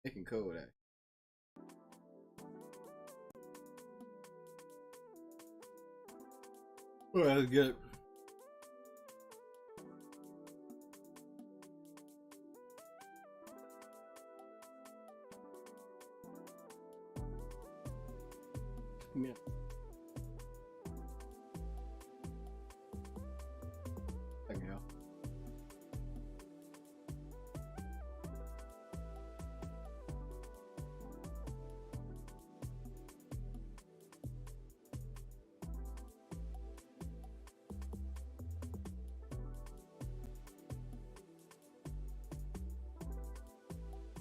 Making code. Oh, that's good. Yeah. Thank you.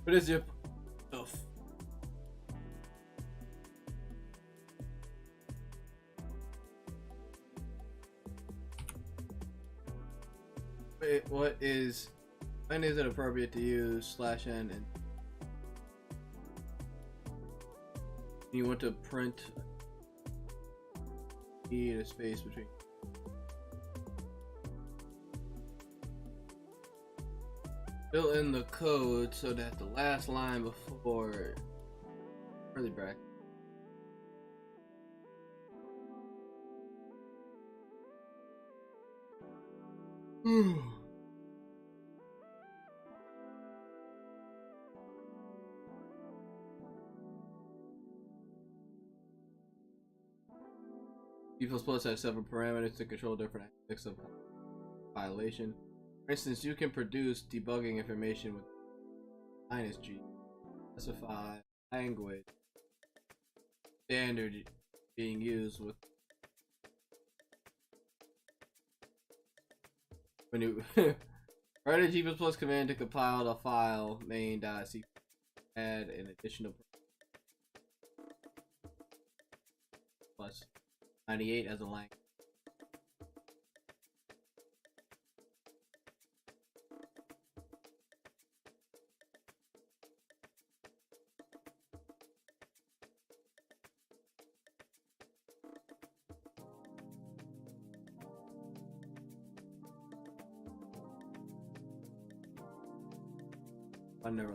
What is your stuff? Wait, what is? When is it appropriate to use /n and you want to print need a space between? Fill in the code so that the last line before curly bracket. C++ has several parameters to control different aspects of violation. For instance, you can produce debugging information with -G, specify language standard being used with when you write a G++ command to compile the file main.c, add an additional plus 98 as a language. I never.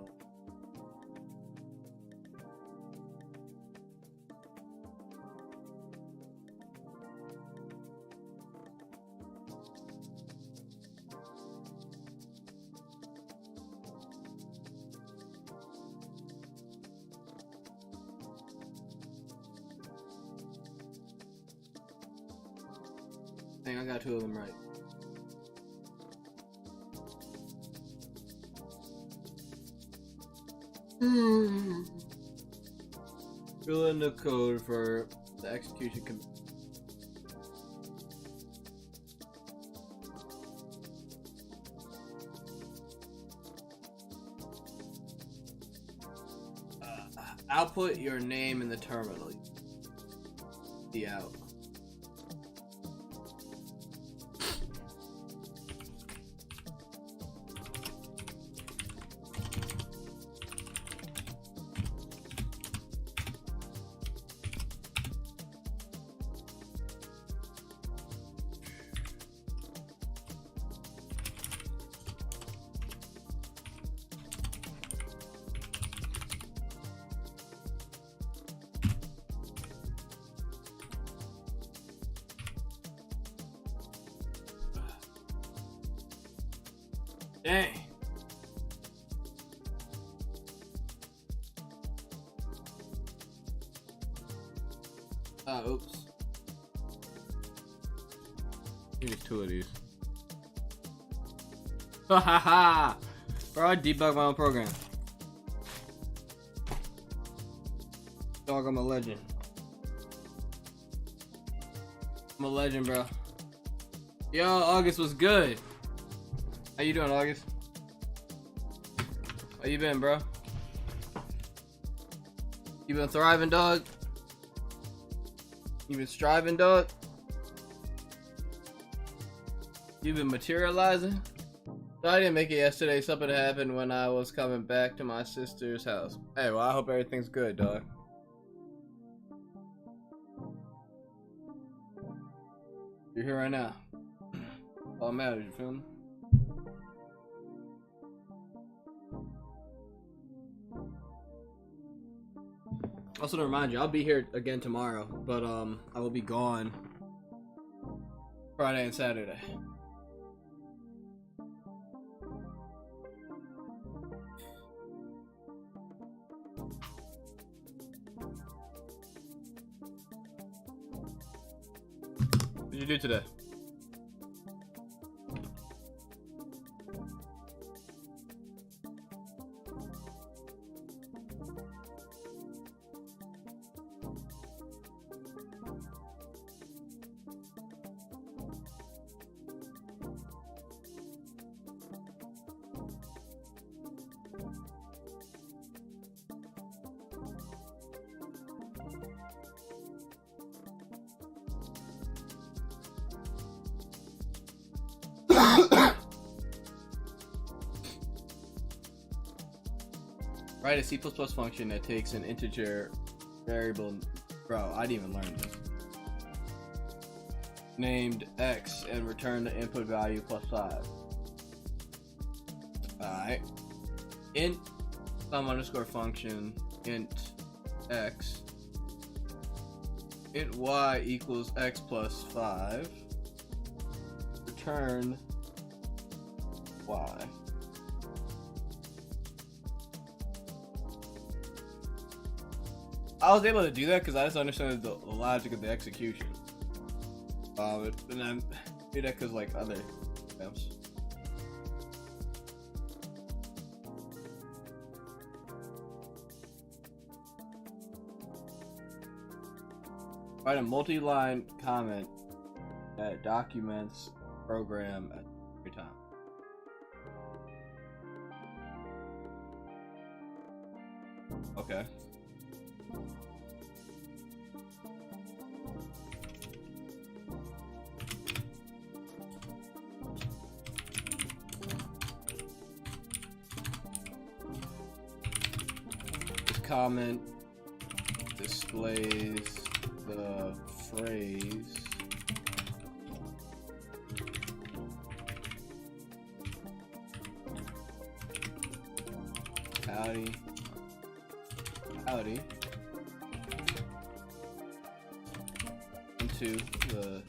Dang, I got two of them right. Fill in the code for the execution command. Output your name in the terminal. The out. Dang. Oops. Need two of these. Ha ha ha! Bro, I debug my own program. Dog, I'm a legend. I'm a legend, bro. Yo, August was good. How you doing, August? How you been, bro? You been thriving, dog? You been striving, dog? You been materializing? So I didn't make it yesterday. Something happened when I was coming back to my sister's house. Hey, well, I hope everything's good, dog. You're here right now. All matters, you feel me? Also, to remind you, I'll be here again tomorrow, but I will be gone Friday and Saturday. What did you do today? Write a C++ function that takes an integer variable. Bro, I didn't even learn this. Named x and return the input value plus 5. Alright. Int sum underscore function int x. Int y equals x plus 5. Return y. I was able to do that because I just understood the logic of the execution. And then do that because like other steps. Write a multi-line comment that documents program at every time. Okay. This comment displays the phrase howdy into the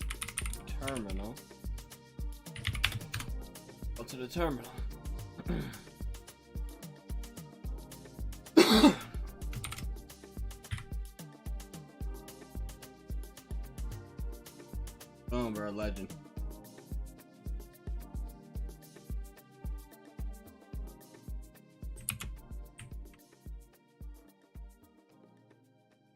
terminal. Go to the terminal. Boom, bro, legend.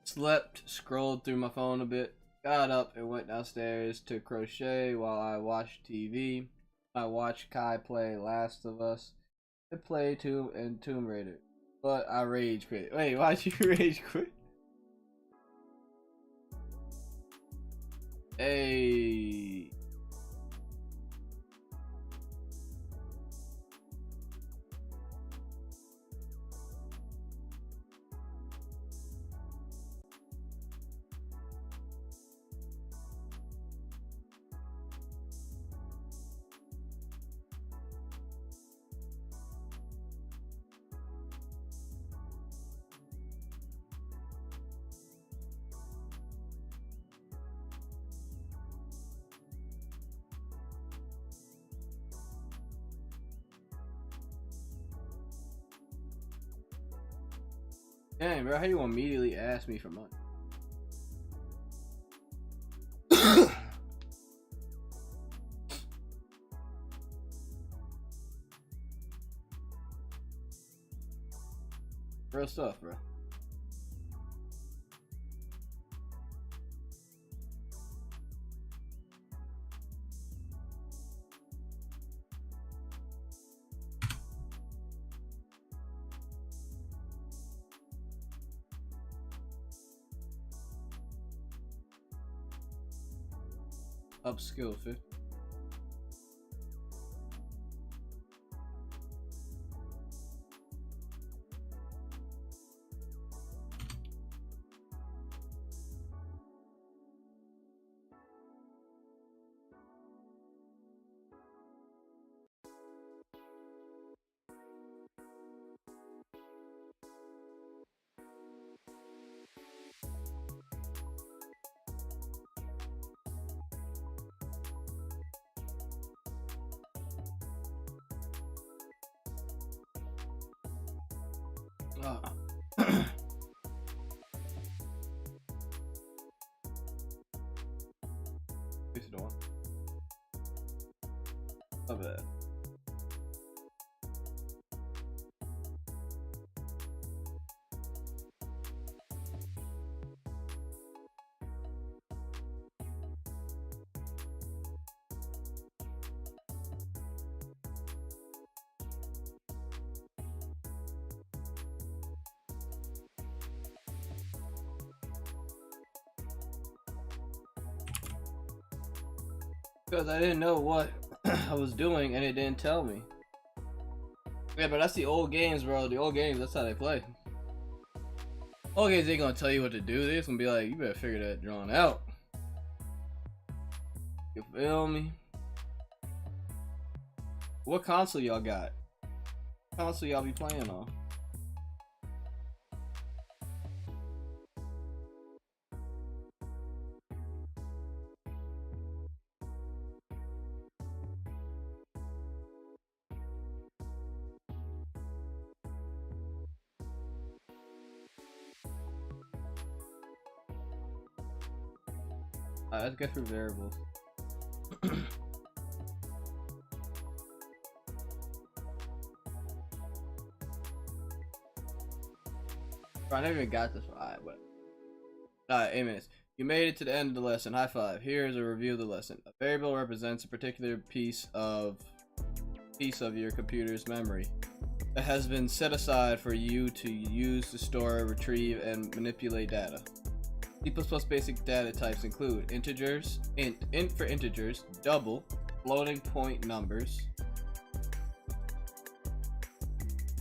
Slept, scrolled through my phone a bit, got up and went downstairs to crochet while I watched TV. I watched Kai play Last of Us. I played Tomb Raider, but I rage quit. Wait, why'd you rage quit? Hey. Dang, bro, how you immediately ask me for money? Real stuff, bro. Upskill 50. Fix the one. Not bad. Because I didn't know what I was doing and it didn't tell me. Yeah, but that's the old games, bro. The old games, that's how they play. Old games ain't gonna tell you what to do. They're just gonna be like, you better figure that drawing out. You feel me? What console y'all got? What console y'all be playing on? Let's get through variables. Bro, I never even got this. Alright, but alright, 8 minutes. You made it to the end of the lesson. High five. Here is a review of the lesson. A variable represents a particular piece of your computer's memory that has been set aside for you to use to store, retrieve, and manipulate data. C++ basic data types include integers, int for integers, double, floating point numbers,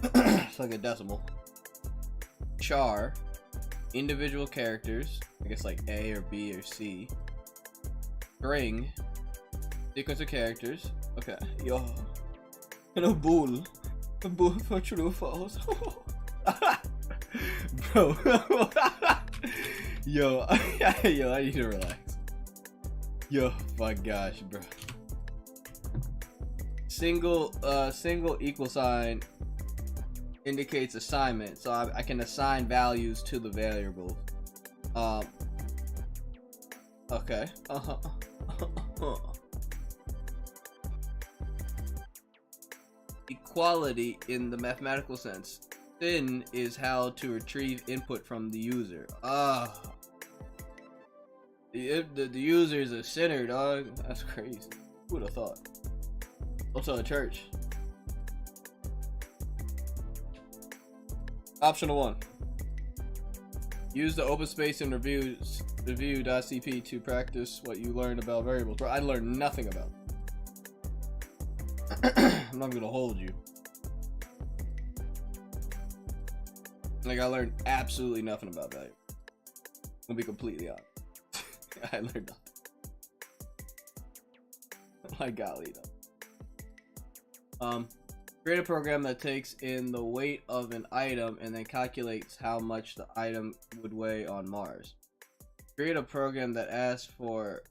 it's like a decimal, char, individual characters, I guess like A or B or C, string, sequence of characters, okay, yo, and a bool for true or false, bro. Yo, yo, I need to relax. Yo, my gosh, bro. Single equal sign indicates assignment, so I can assign values to the variable. Okay. Equality in the mathematical sense. Sin is how to retrieve input from the user. The user is a sinner, dog. That's crazy. Who would have thought? Also a church. Optional 1. Use the open space and review.cp to practice what you learned about variables. Bro, I learned nothing about it. I'm not gonna hold you. Like, I learned absolutely nothing about that. I'm gonna be completely honest. I learned nothing. My golly, though. Create a program that takes in the weight of an item and then calculates how much the item would weigh on Mars. Create a program that asks for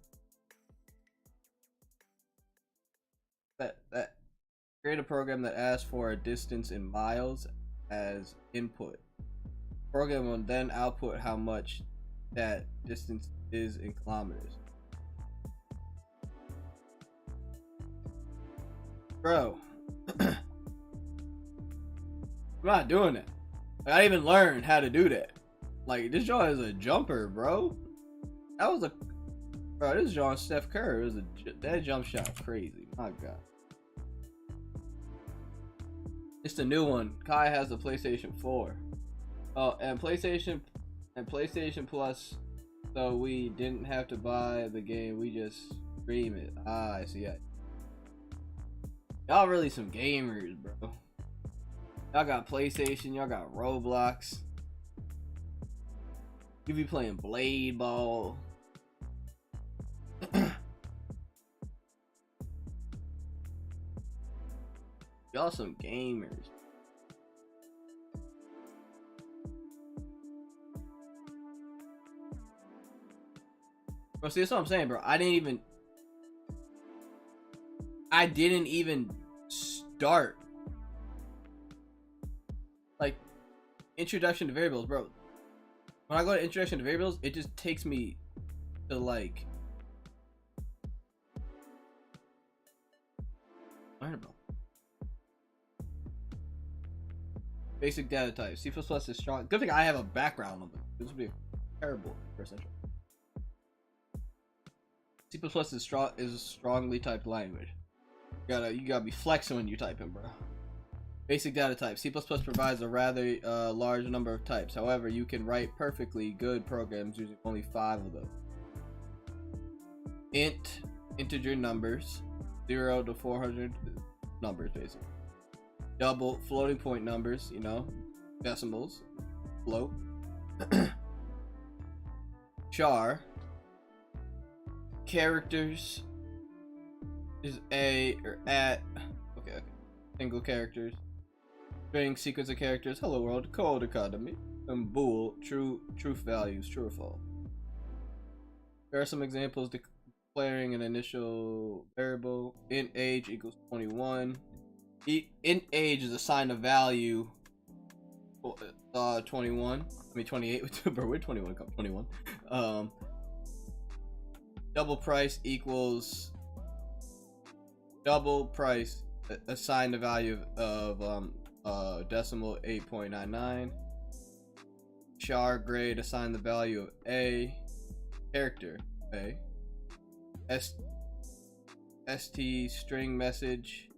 create a program that asks for a distance in miles as input. Program will then output how much that distance is in kilometers. Bro, I'm not doing it. Like, I even learned how to do that. Like, this John is a jumper, bro. That was a bro. This John Steph Curry. It was that jump shot crazy. My God. It's the new one. Kai has the PlayStation 4. Oh, and PlayStation Plus, so we didn't have to buy the game, we just stream it. I see. Y'all really some gamers, bro. Y'all got PlayStation, y'all got Roblox. You be playing Blade Ball. Y'all some gamers. Bro, see, that's what I'm saying, bro. I didn't even start. Like, Introduction to variables, bro. When I go to introduction to variables, it just takes me to like learn about basic data types. C++ is strong. Good thing I have a background on them. This would be terrible for essential. C++ is a strongly typed language. You gotta be flexing when you typing, bro. Basic data types. C++ provides a rather large number of types. However, you can write perfectly good programs using only 5 of them. Int, integer numbers, 0 to 400 numbers, basically. Double, floating point numbers, you know, decimals, float. Char, characters is a or at, okay, single characters. String, sequence of characters, hello world, code economy, and bool, truth values, true or false. There are some examples declaring an initial variable. Int age equals 21. Int age is assigned a value 21. I mean 28. Bro, where 21 come? 21. Double price equals double price assigned a value of decimal 8.99. Char grade assigned the value of A. Character A. St string message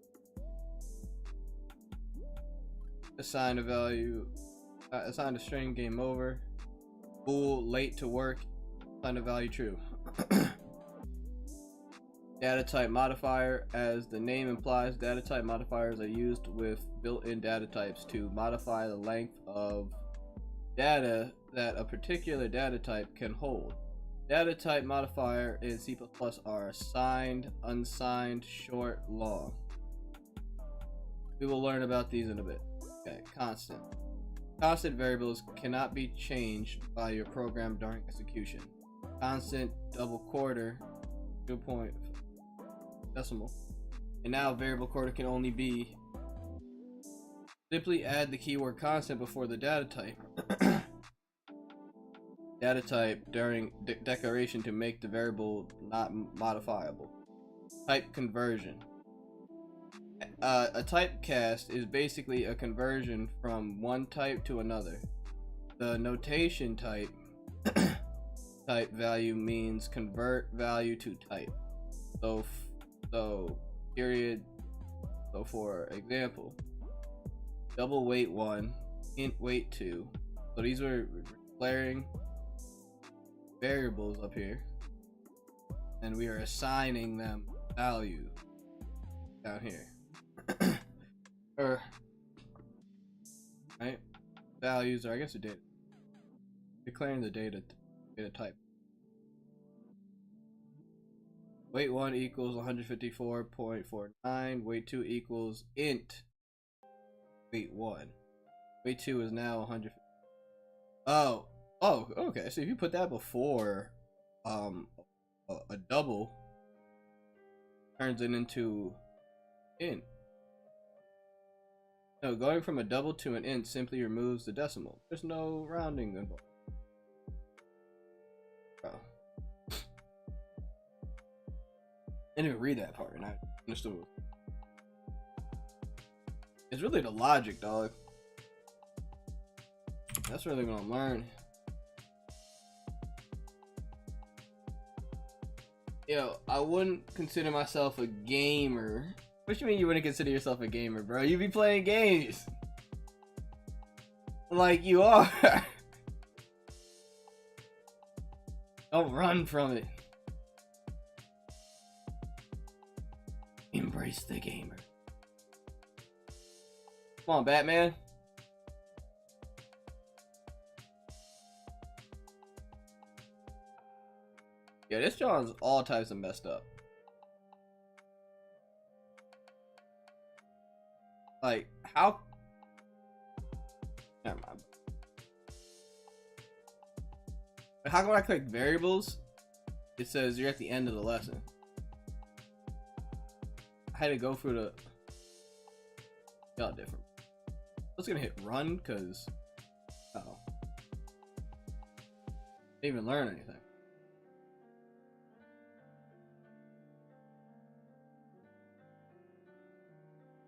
assigned a value assigned a string game over. Bool late to work assigned a value true. Data type modifier. As the name implies, data type modifiers are used with built-in data types to modify the length of data that a particular data type can hold. Data type modifier in C++ are assigned, unsigned, short, long. We will learn about these in a bit. Okay, constant. Constant variables cannot be changed by your program during execution. Constant, double quarter, 2 point decimal. And now variable quarter can only be simply add the keyword constant before the data type. Data type during declaration to make the variable not modifiable. Type conversion. A typecast is basically a conversion from one type to another. The notation type type value means convert value to type. So period. So for example, double weight 1, int weight 2. So these were declaring variables up here, and we are assigning them value down here. Right? Values, or I guess the data. Declaring the data type. Weight 1 equals 154.49. Weight 2 equals int weight 1. Weight 2 is now 100. Oh, okay. So if you put that before a double, turns it into int. No, going from a double to an int simply removes the decimal. There's no rounding involved. Bro. I didn't even read that part, and I understood. It's really the logic, dog. That's really what I'm learning. Yo, I wouldn't consider myself a gamer. What you mean you wouldn't consider yourself a gamer, bro? You be playing games. Like you are. Don't run from it. Embrace the gamer. Come on, Batman. Yeah, this John's all types of messed up. Like, how? Never mind. How come when I click variables, it says you're at the end of the lesson? I had to go through the... Y'all different. I was gonna hit run, because didn't even learn anything.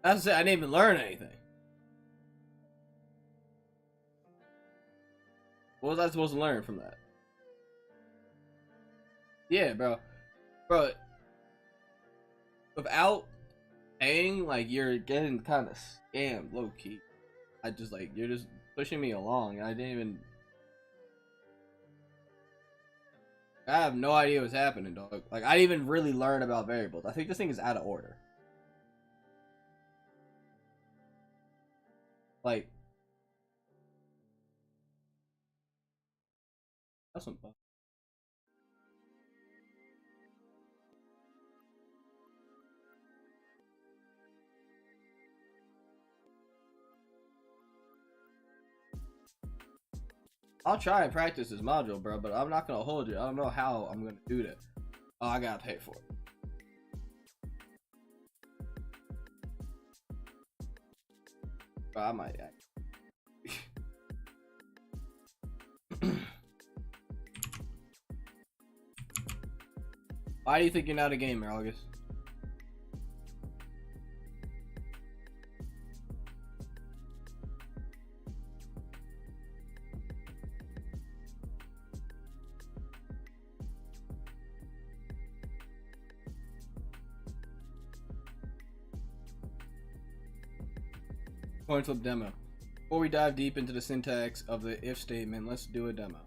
That's it. I didn't even learn anything. What was I supposed to learn from that? Yeah, bro. Bro, without paying, like, you're getting kind of scammed, low key. I just, like, you're just pushing me along. I didn't even. I have no idea what's happening, dog. Like, I didn't even really learn about variables. I think this thing is out of order. Like, that's some fun. I'll try and practice this module, bro, but I'm not gonna hold you. I don't know how I'm gonna do that. Oh, I gotta pay for it. Bro, I might. Why do you think you're not a gamer, August? Coin flip demo. Before we dive deep into the syntax of the if statement, let's do a demo.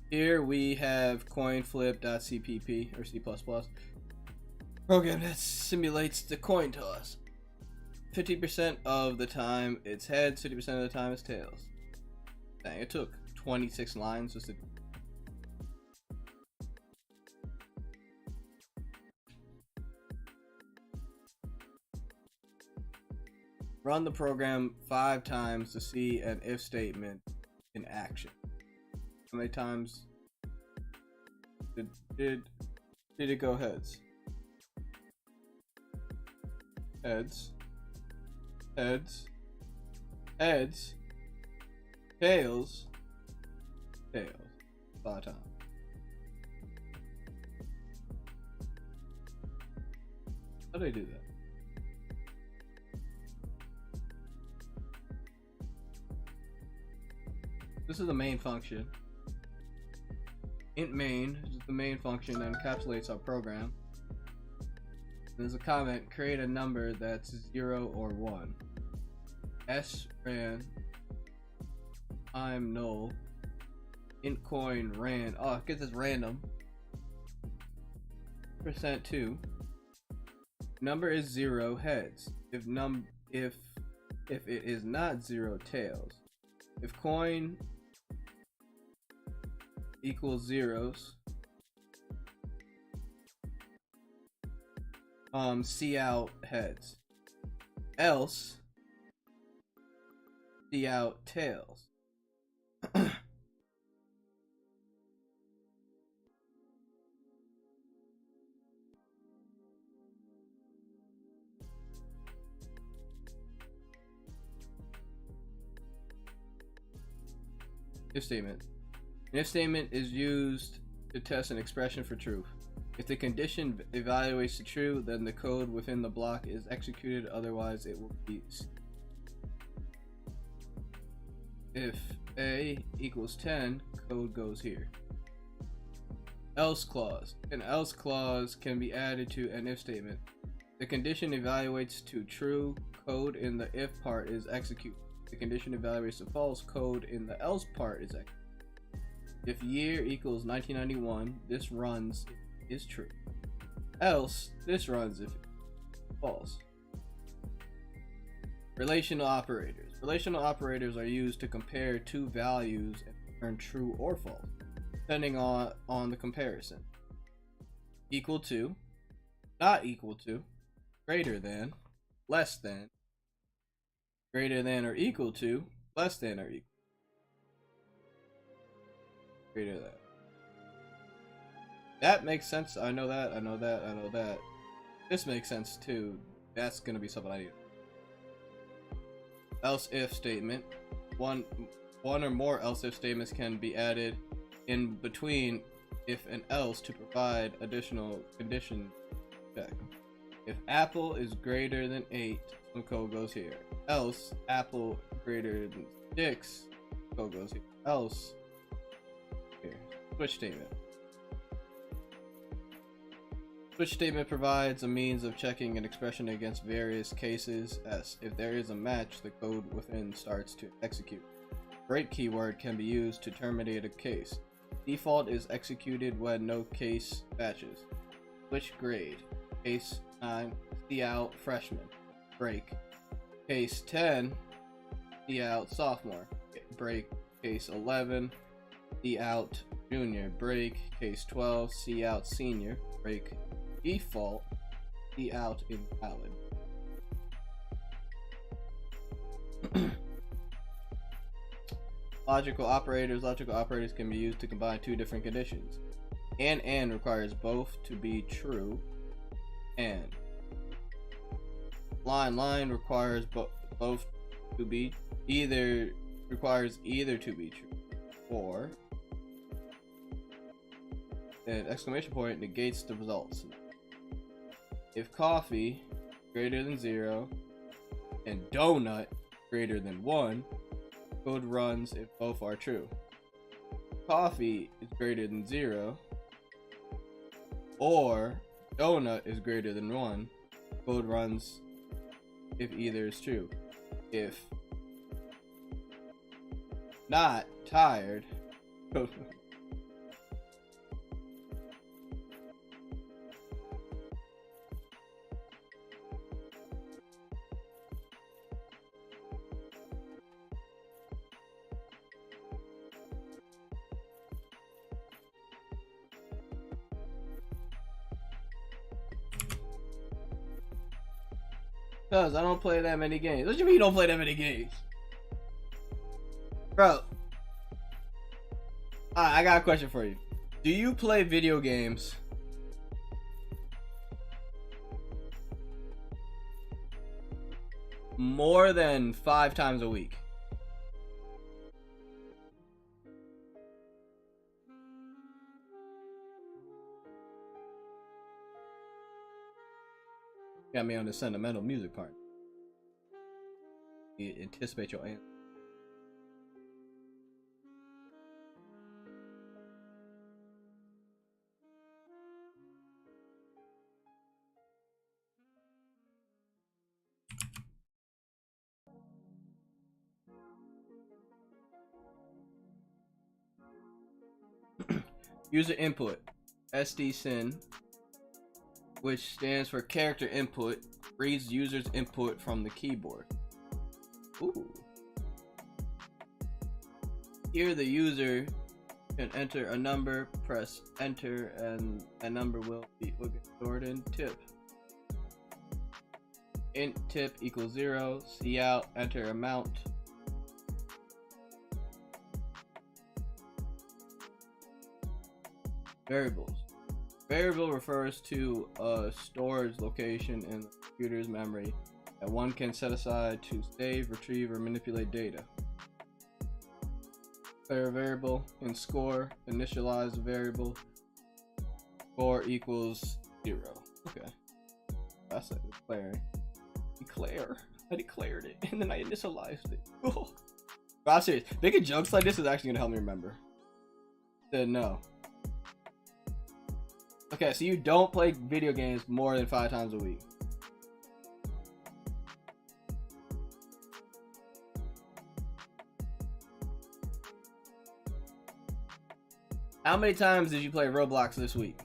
Here we have coinflip.cpp or C++, program that simulates the coin toss. 50% of the time it's heads, 50% of the time it's tails. Dang, it took 26 lines just to. Run the program 5 times to see an if statement in action. How many times did it go heads? Heads. Heads. Heads. Tails. Tails. 5 times. How do they do that? This is the main function. Int main is the main function that encapsulates our program. There's a comment, create a number that's 0 or 1. sran time null int coin ran. Oh, it gets this random. %2. Number is 0 heads. If it is not 0 tails. If coin equals zeros, see out heads. Else, see out tails. If statement. An if statement is used to test an expression for truth. If the condition evaluates to true, then the code within the block is executed, otherwise it will be. If a equals 10, code goes here. Else clause. An else clause can be added to an if statement. The condition evaluates to true, code in the if part is executed. The condition evaluates to false, code in the else part is executed. If year equals 1991, this runs if it is true. Else, this runs if false. Relational operators. Relational operators are used to compare two values and return true or false, depending on the comparison. Equal to, not equal to, greater than, less than, greater than or equal to, less than or equal. Greater than. That makes sense. I know that. I know that. I know that. This makes sense too. That's gonna be something I need. Else if statement. One or more else if statements can be added in between if and else to provide additional condition check. If apple is greater than 8, some code goes here. Else apple greater than 6, code goes here. Else here. Switch statement. Switch statement provides a means of checking an expression against various cases. S. If there is a match, the code within starts to execute. Break keyword can be used to terminate a case. Default is executed when no case matches. Switch grade. Case 9, cout freshman. Break. Case 10, cout sophomore. Break. Case 11, cout junior. Break. Case 12, cout senior. Break. Default, cout invalid. Logical operators can be used to combine two different conditions. And requires both to be true. And line requires both to be either to be true, or an exclamation point negates the results. If coffee greater than 0 and donut greater than 1, code runs if both are true. Coffee is greater than 0 or donut is greater than 1, code runs if either is true. If not tired, Cause I don't play that many games. What do you mean you don't play that many games? Bro. Alright, I got a question for you. Do you play video games more than 5 times a week? Got me on the sentimental music part. You anticipate your answer. User input, SDSyn, which stands for character input, reads user's input from the keyboard. Ooh. Here the user can enter a number, press enter, and a number will get stored in tip. Int tip equals 0, cout, enter amount. Variables. Variable refers to a storage location in the computer's memory that one can set aside to save, retrieve, or manipulate data. Declare a variable. In score, initialize a variable. Score equals 0. Okay. That's a declaring. Declare. I declared it and then I initialized it. Oh. I'm serious. Making jokes like this is actually gonna help me remember. Said no. Okay, so you don't play video games more than 5 times a week. How many times did you play Roblox this week?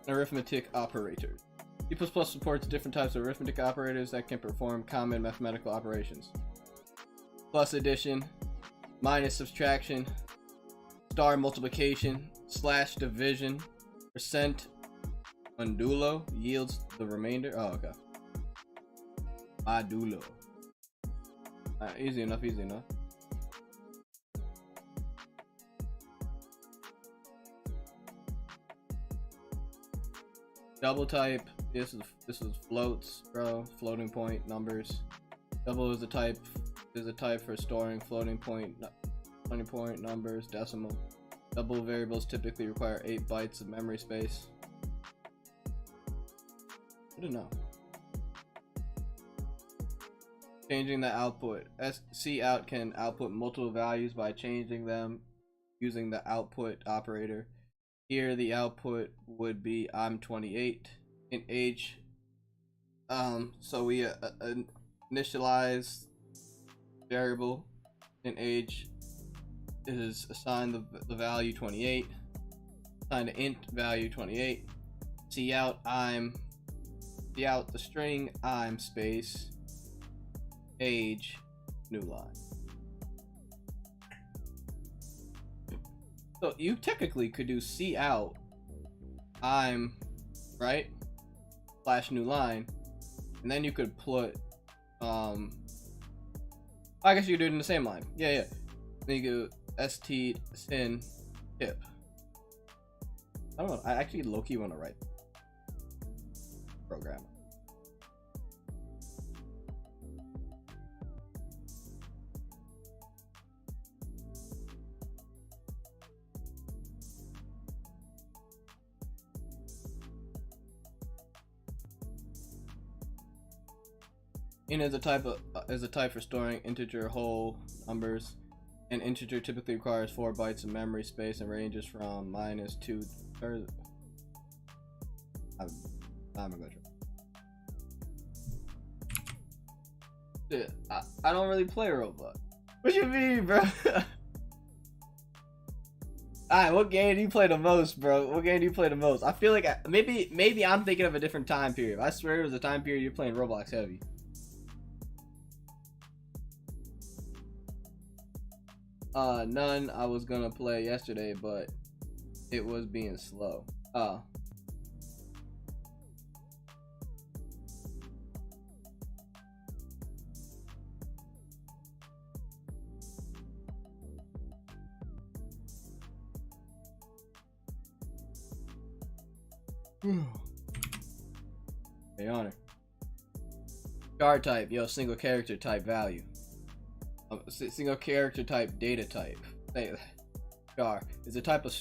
Arithmetic operators. C++ supports different types of arithmetic operators that can perform common mathematical operations. Plus addition, minus subtraction, star multiplication, slash division, percent modulo yields the remainder. Oh, okay. Modulo. Easy enough, easy enough. Double type. This is floats, bro. Floating point numbers. Double is a type for storing floating point numbers. Decimal. Double variables typically require 8 bytes of memory space. I don't know. Changing the output. Cout can output multiple values by changing them using the output operator. Here the output would be I'm 28 in age. So we initialize variable in age is assign the value 28, assign the int value 28. Cout the string I'm space age new line. So you technically could do cout I'm right slash new line, and then you could put I guess you could do it in the same line. Yeah. Then you go st sin tip. I don't know. I actually low-key want to write program. Int is a type for storing integer whole numbers. An integer typically requires 4 bytes of memory space and ranges from -2. I'm gonna try. I don't really play Roblox. What you mean, bro? Alright, what game do you play the most, bro? What game do you play the most? I feel like maybe I'm thinking of a different time period. I swear it was a time period you're playing Roblox heavy. None. I was gonna play yesterday, but it was being slow. Hey, honor. Char type, yo, single character type value. Single character type data type. Char is a type of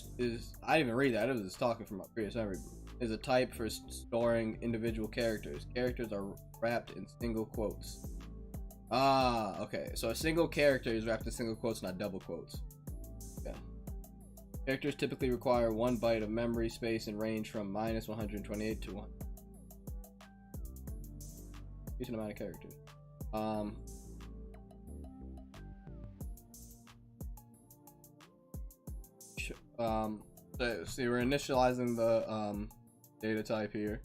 I didn't even read that. I was just talking from my previous memory. Is a type for storing individual characters. Characters are wrapped in single quotes. Okay. So a single character is wrapped in single quotes, not double quotes. Yeah. Characters typically require 1 byte of memory space and range from -128 to 1. Decent amount of characters. So we're initializing the data type here,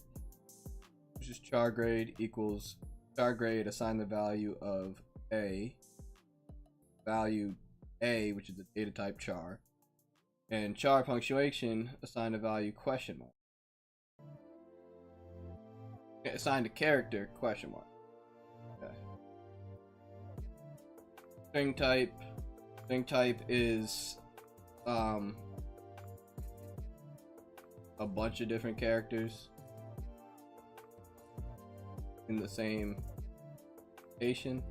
which is char grade equals char grade assign the value of value A, which is the data type char, and char punctuation assign the value question mark. Okay, assign the character question mark. Okay. String type is a bunch of different characters in the same station.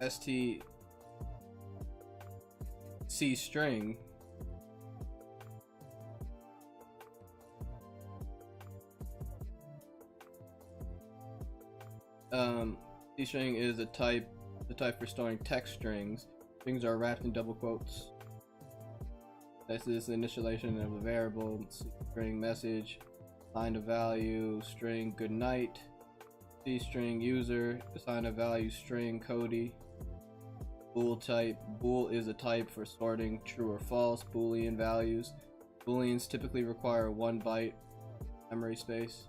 stc string C string is the type for storing text strings. Strings are wrapped in double quotes. This is the initialization of the variable. String message, assign a value, string good night. C string user, assign a value, string Cody. Bool type, bool is a type for sorting true or false Boolean values. Booleans typically require 1 byte memory space.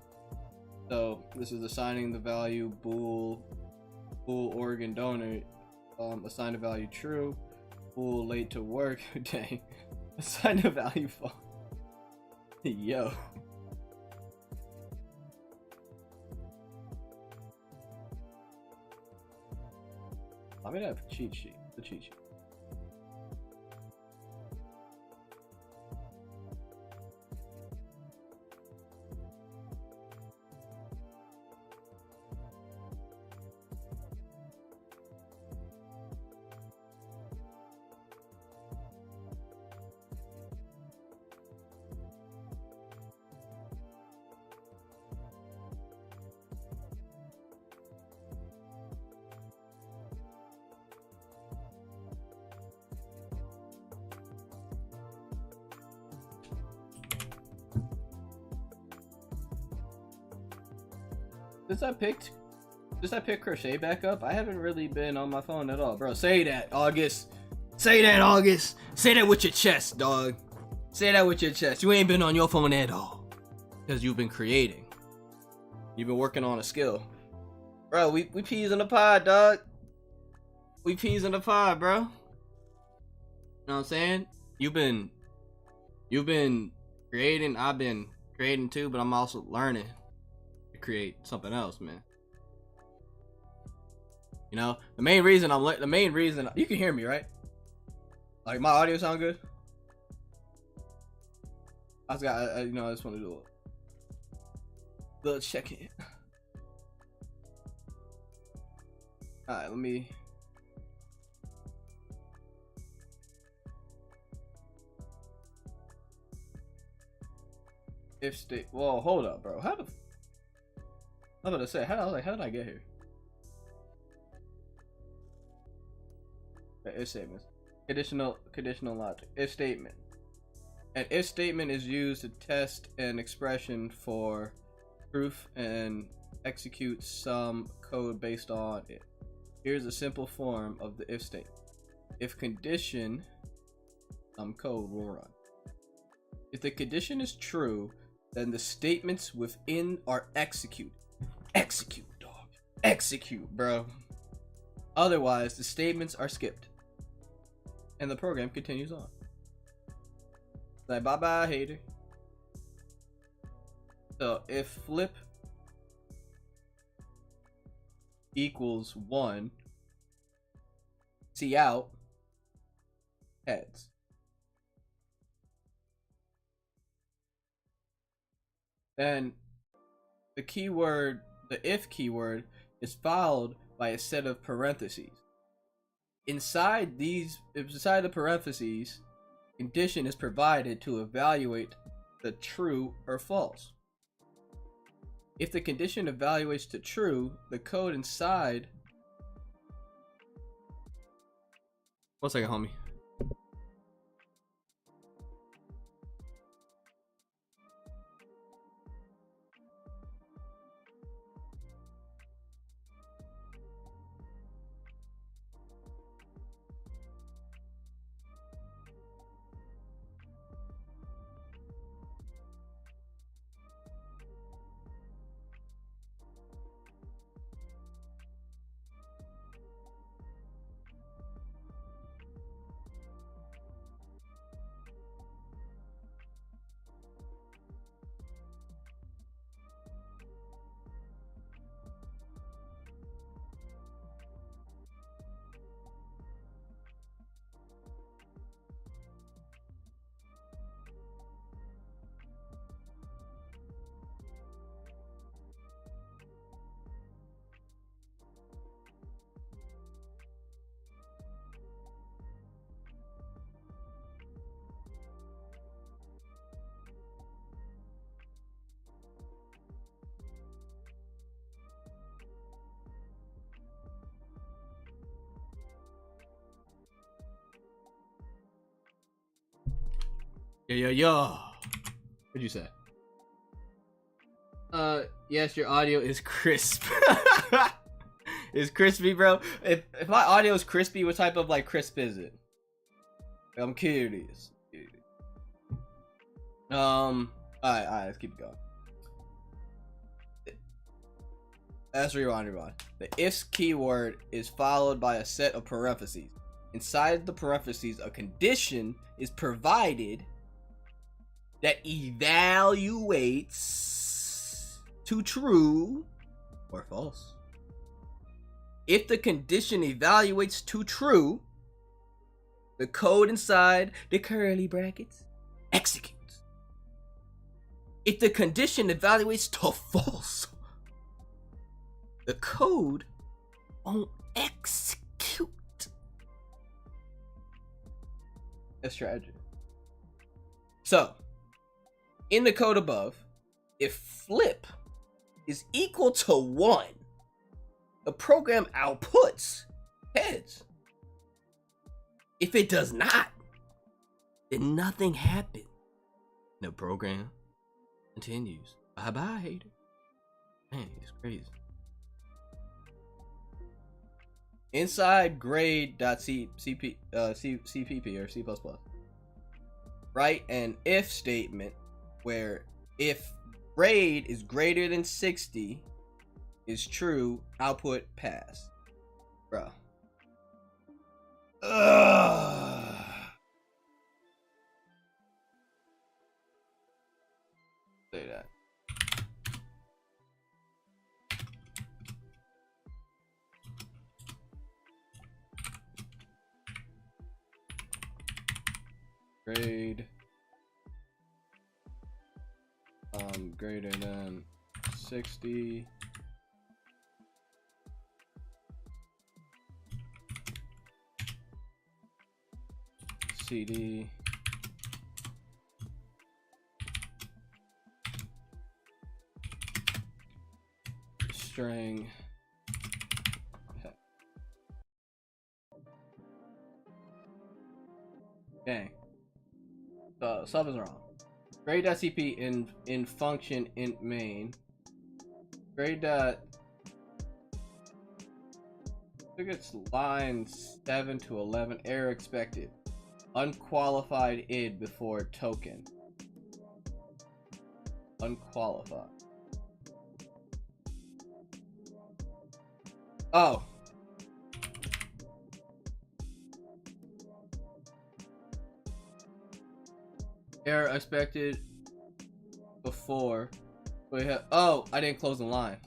So this is assigning the value bool organ donor, assign a value true. Bool late to work, dang. Assign a value false. Yo. I'm gonna have a cheat sheet. The cheat sheet. since I picked crochet back up, I haven't really been on my phone at all, bro. Say that, August. Say that, August. Say that with your chest, dog. Say that with your chest. You ain't been on your phone at all. Because you've been creating. You've been working on a skill. Bro, we peas in the pod, dog. We peas in the pod, bro. You know what I'm saying? You've been creating. I've been creating too, but I'm also learning to create something else, man. You know, the main reason you can hear me, right? Like, my audio sound good? I just want to do a little check in. Alright, let me. If state. Whoa, hold up, bro. I'm about to say, how did I get here? If statements. Conditional logic. If statement. An if statement is used to test an expression for proof and execute some code based on it. Here's a simple form of the if statement. If condition, some code will run. If the condition is true, then the statements within are executed. Execute, dog. Execute, bro. Otherwise, the statements are skipped. And the program continues on. Like, bye-bye, hater. So, if flip equals 1, see out, heads. Then the keyword, the if keyword, is followed by a set of parentheses. Inside the parentheses, condition is provided to evaluate the true or false. If the condition evaluates to true, the code inside. One second, homie. Yo. What'd you say? Yes, your audio is crisp. It's crispy, bro. If my audio is crispy, what type of like crisp is it? I'm curious. Alright, let's keep it going. Let's rewind. The ifs keyword is followed by a set of parentheses. Inside the parentheses, a condition is provided that evaluates to true or false. If the condition evaluates to true, the code inside the curly brackets executes. If the condition evaluates to false, the code won't execute. That's tragic. So, in the code above, if flip is equal to 1, the program outputs heads. If it does not, then nothing happens. The program continues. Bye-bye, hater. Man, it's crazy. inside grade.cpp CPP or C++. Write an if statement where if grade is greater than 60 is true, output pass. Bro. Ugh. Say that. Grade greater than 60. CD string dang. Something's wrong. Grade.cp in function int main. Grade dot, I think it's line 7 to 11. Error expected. Unqualified id before token. Unqualified. Oh. Error expected before. Oh, I didn't close the line.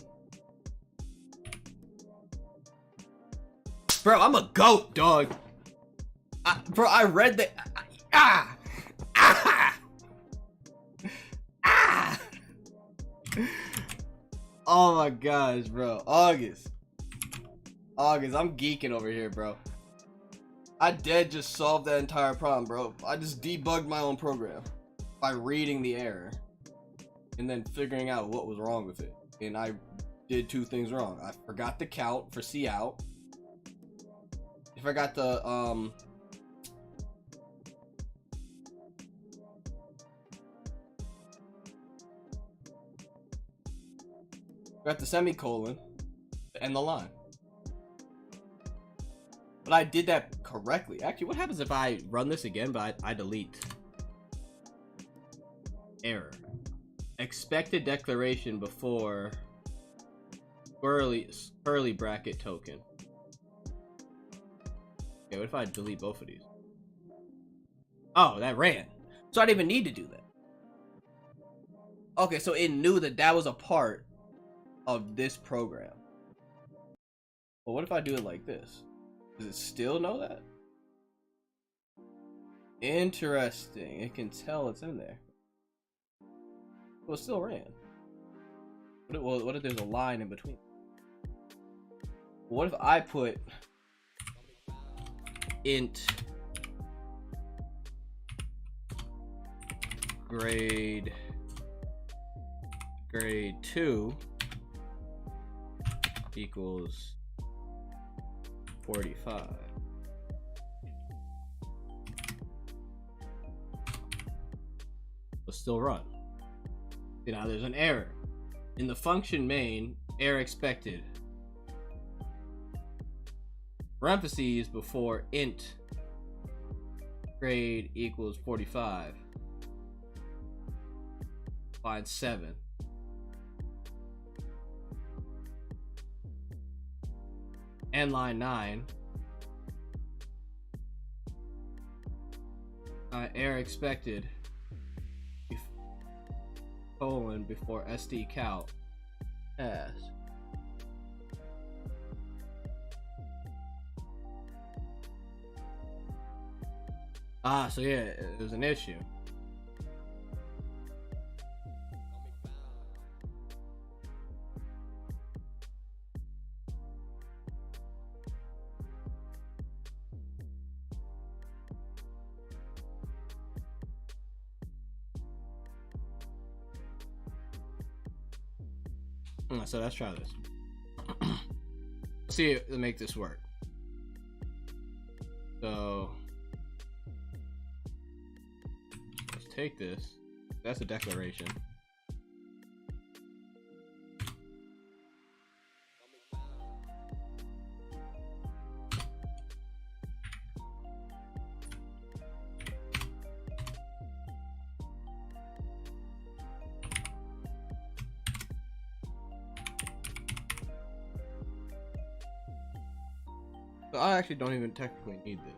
Bro, I'm a goat, dog. Bro, I read the Oh my gosh, bro. August, I'm geeking over here, bro. I just solved that entire problem, bro. I just debugged my own program by reading the error and then figuring out what was wrong with it. And I did two things wrong. I forgot the count for cout. I forgot the semicolon and the line. But I did that correctly. Actually, what happens if I run this again, but I delete? Error. Expected declaration before curly bracket token. Okay, what if I delete both of these? Oh, that ran. So I didn't even need to do that. Okay, so it knew that that was a part of this program. But what if I do it like this? Does it still know that? Interesting. It can tell it's in there. Well, it still ran. What if there's a line in between? What if I put int grade 2 equals 45. Will still run. See, now there's an error in the function main. Error expected. Parentheses before int grade equals 45. Line 7. And line 9. Error expected. Colon before SD count. Pass. So yeah, it was an issue. So let's try this. Let's see if make this work. So let's take this. That's a declaration. I actually don't even technically need this.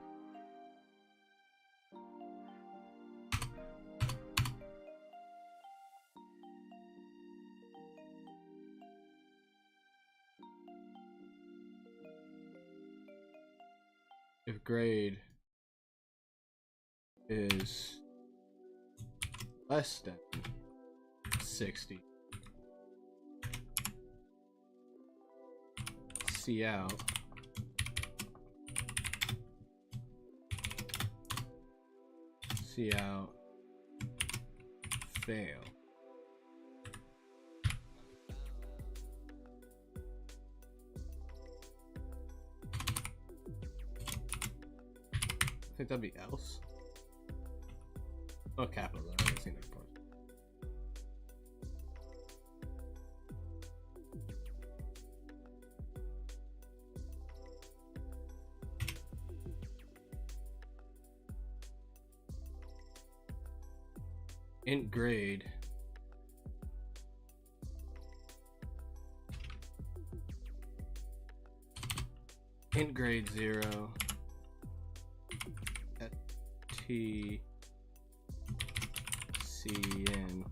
If grade is less than 60, see out. See out. Fail. I think that'd be else. Oh, capitals. I haven't seen that part. Int grade int grade 0 t cn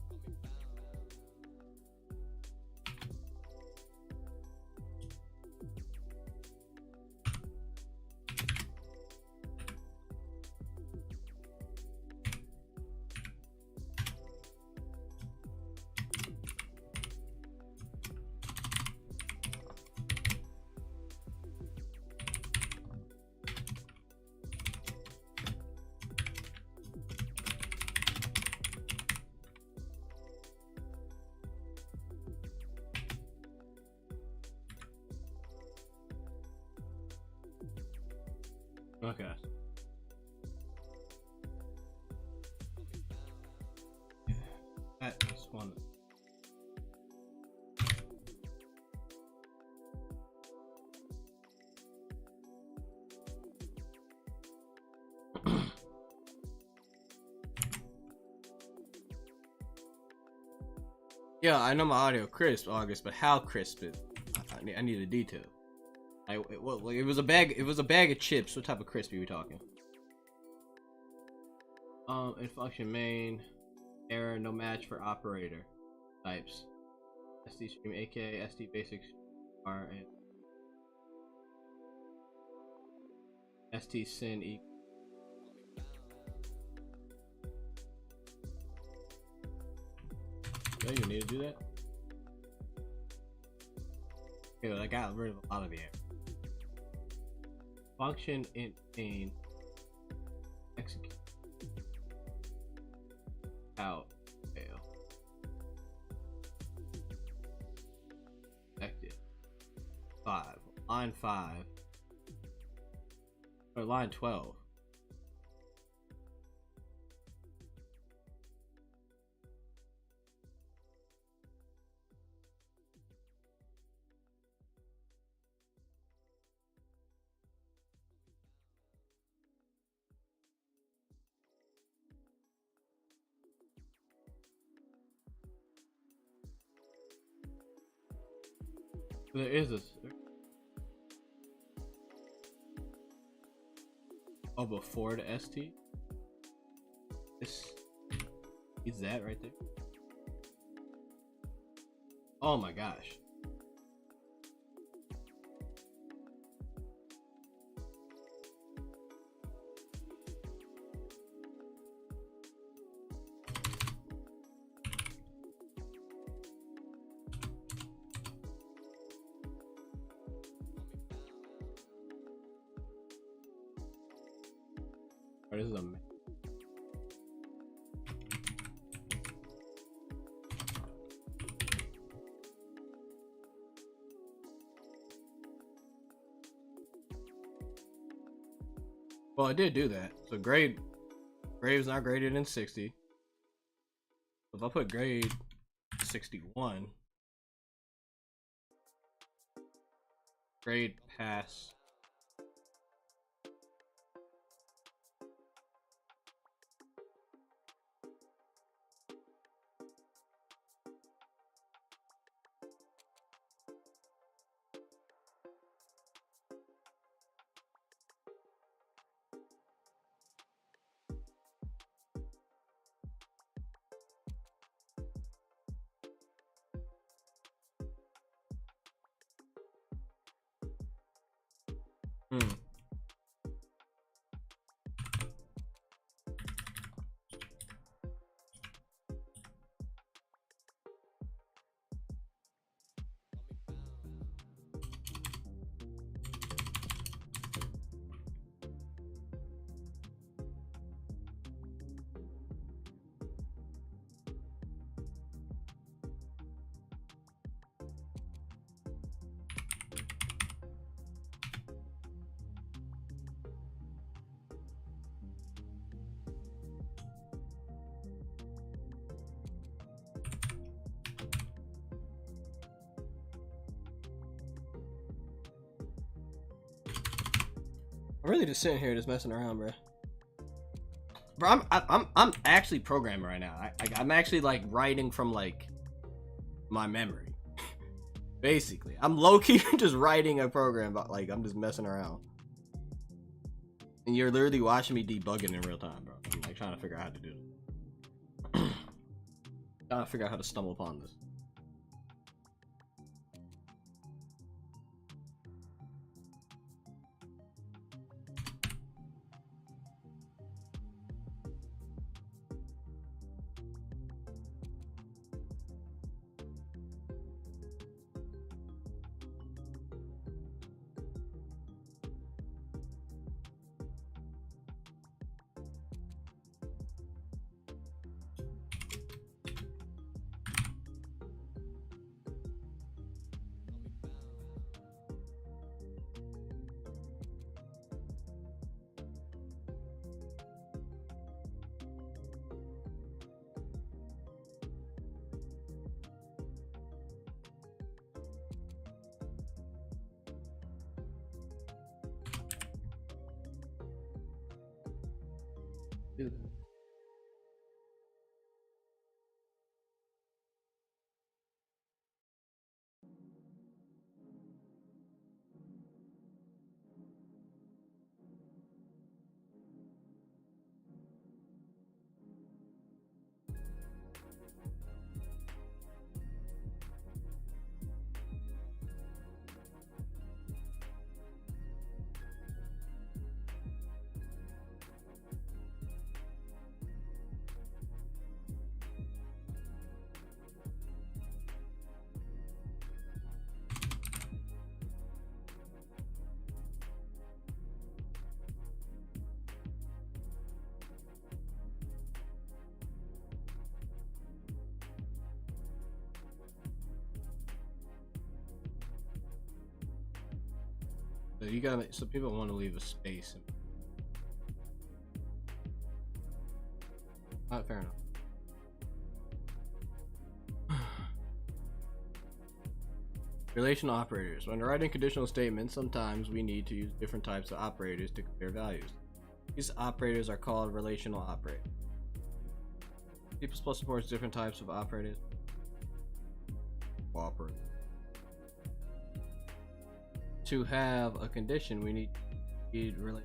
Okay. That is one. Yeah, I know my audio crisp, August, but how crisp it? I need a detail. It was a bag. It was a bag of chips. What type of crisp are we talking? In function main, error no match for operator types. SD stream aka SD basic R and ST sin equal. Yeah, you need to do that. Okay, well, I got rid of a lot of the error. Function int main execute out fail affected 5 line 5 or line 12. There is this. Oh, before the ST? This is that right there. Oh my gosh. Oh, this is a well, I did do that. So grade is not graded in 60. If I put grade 61, grade pass. Hmm. I'm really just sitting here just messing around, bro. Bro, I'm actually programming right now. I'm actually like writing from like my memory. Basically, I'm low-key just writing a program, but like I'm just messing around. And you're literally watching me debugging in real time, bro. I'm like trying to figure out how to do it. Trying to figure out how to stumble upon this. Dude. So you gotta. So people want to leave a space. Not fair enough. Relational operators. When writing conditional statements, sometimes we need to use different types of operators to compare values. These operators are called relational operators. C++ supports different types of operators. Operators. To have a condition, we need really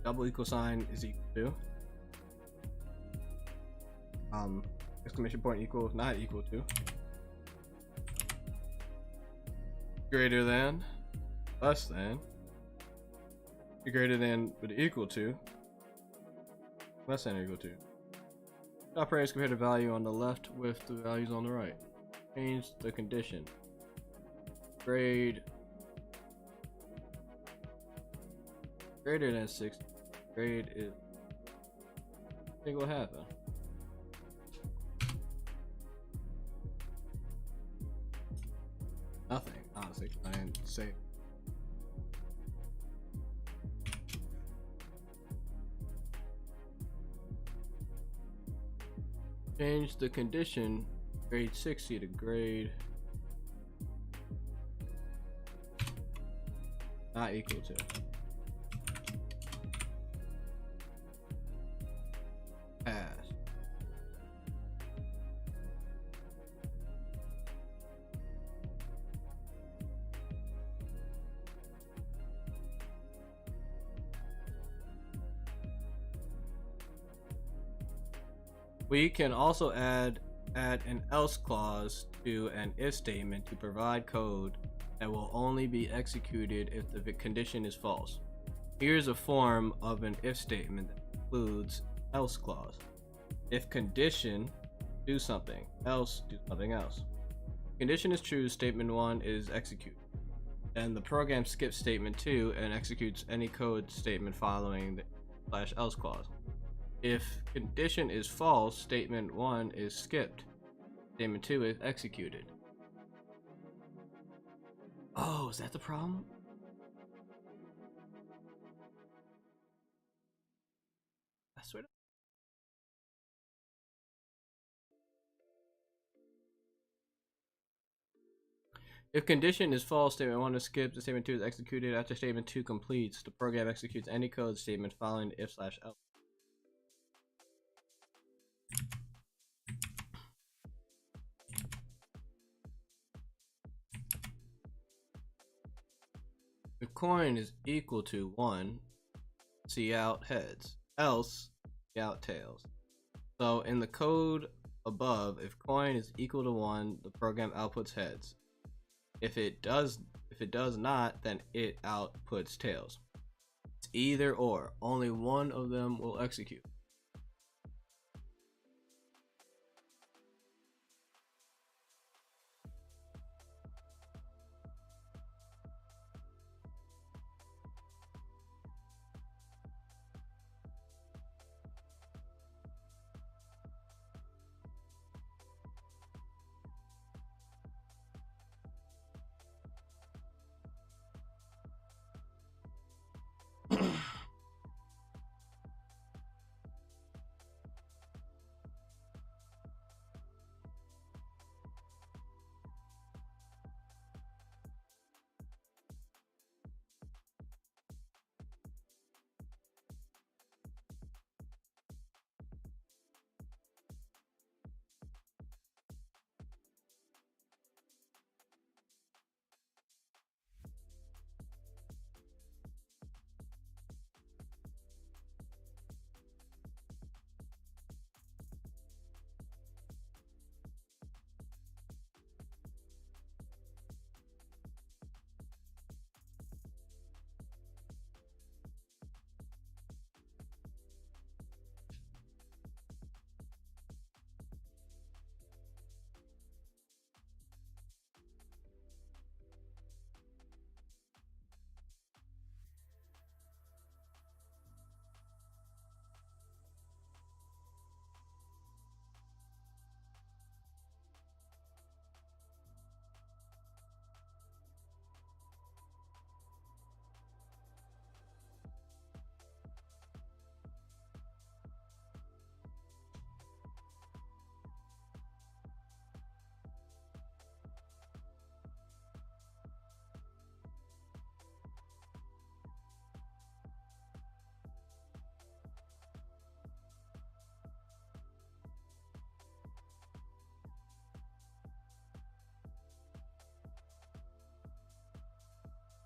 double equal sign is equal to exclamation point equal not equal to greater than less than greater than but equal to less than or equal to. Operators compare the value on the left with the values on the right. Change the condition. Grade greater than 6. Grade is. I think what happened. Nothing, honestly. I didn't say. Change the condition grade 60 to grade not equal to. Pass. We can also add an else clause to an if statement to provide code that will only be executed if the condition is false. Here's a form of an if statement that includes else clause. If condition, do something, else do something else. Condition is true, statement 1 is executed. Then the program skips statement 2 and executes any code statement following the /else clause. If condition is false, statement 1 is skipped. Statement 2 is executed. Oh, is that the problem? I swear to... If condition is false, statement 1 is skipped, and statement 2 is executed. After statement 2 completes, the program executes any code statement following the if/else. If coin is equal to 1, cout heads, else cout tails. So in the code above, if coin is equal to 1, the program outputs heads. If it does not, then it outputs tails. It's either or. Only one of them will execute.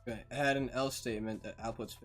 Okay, add an else statement that outputs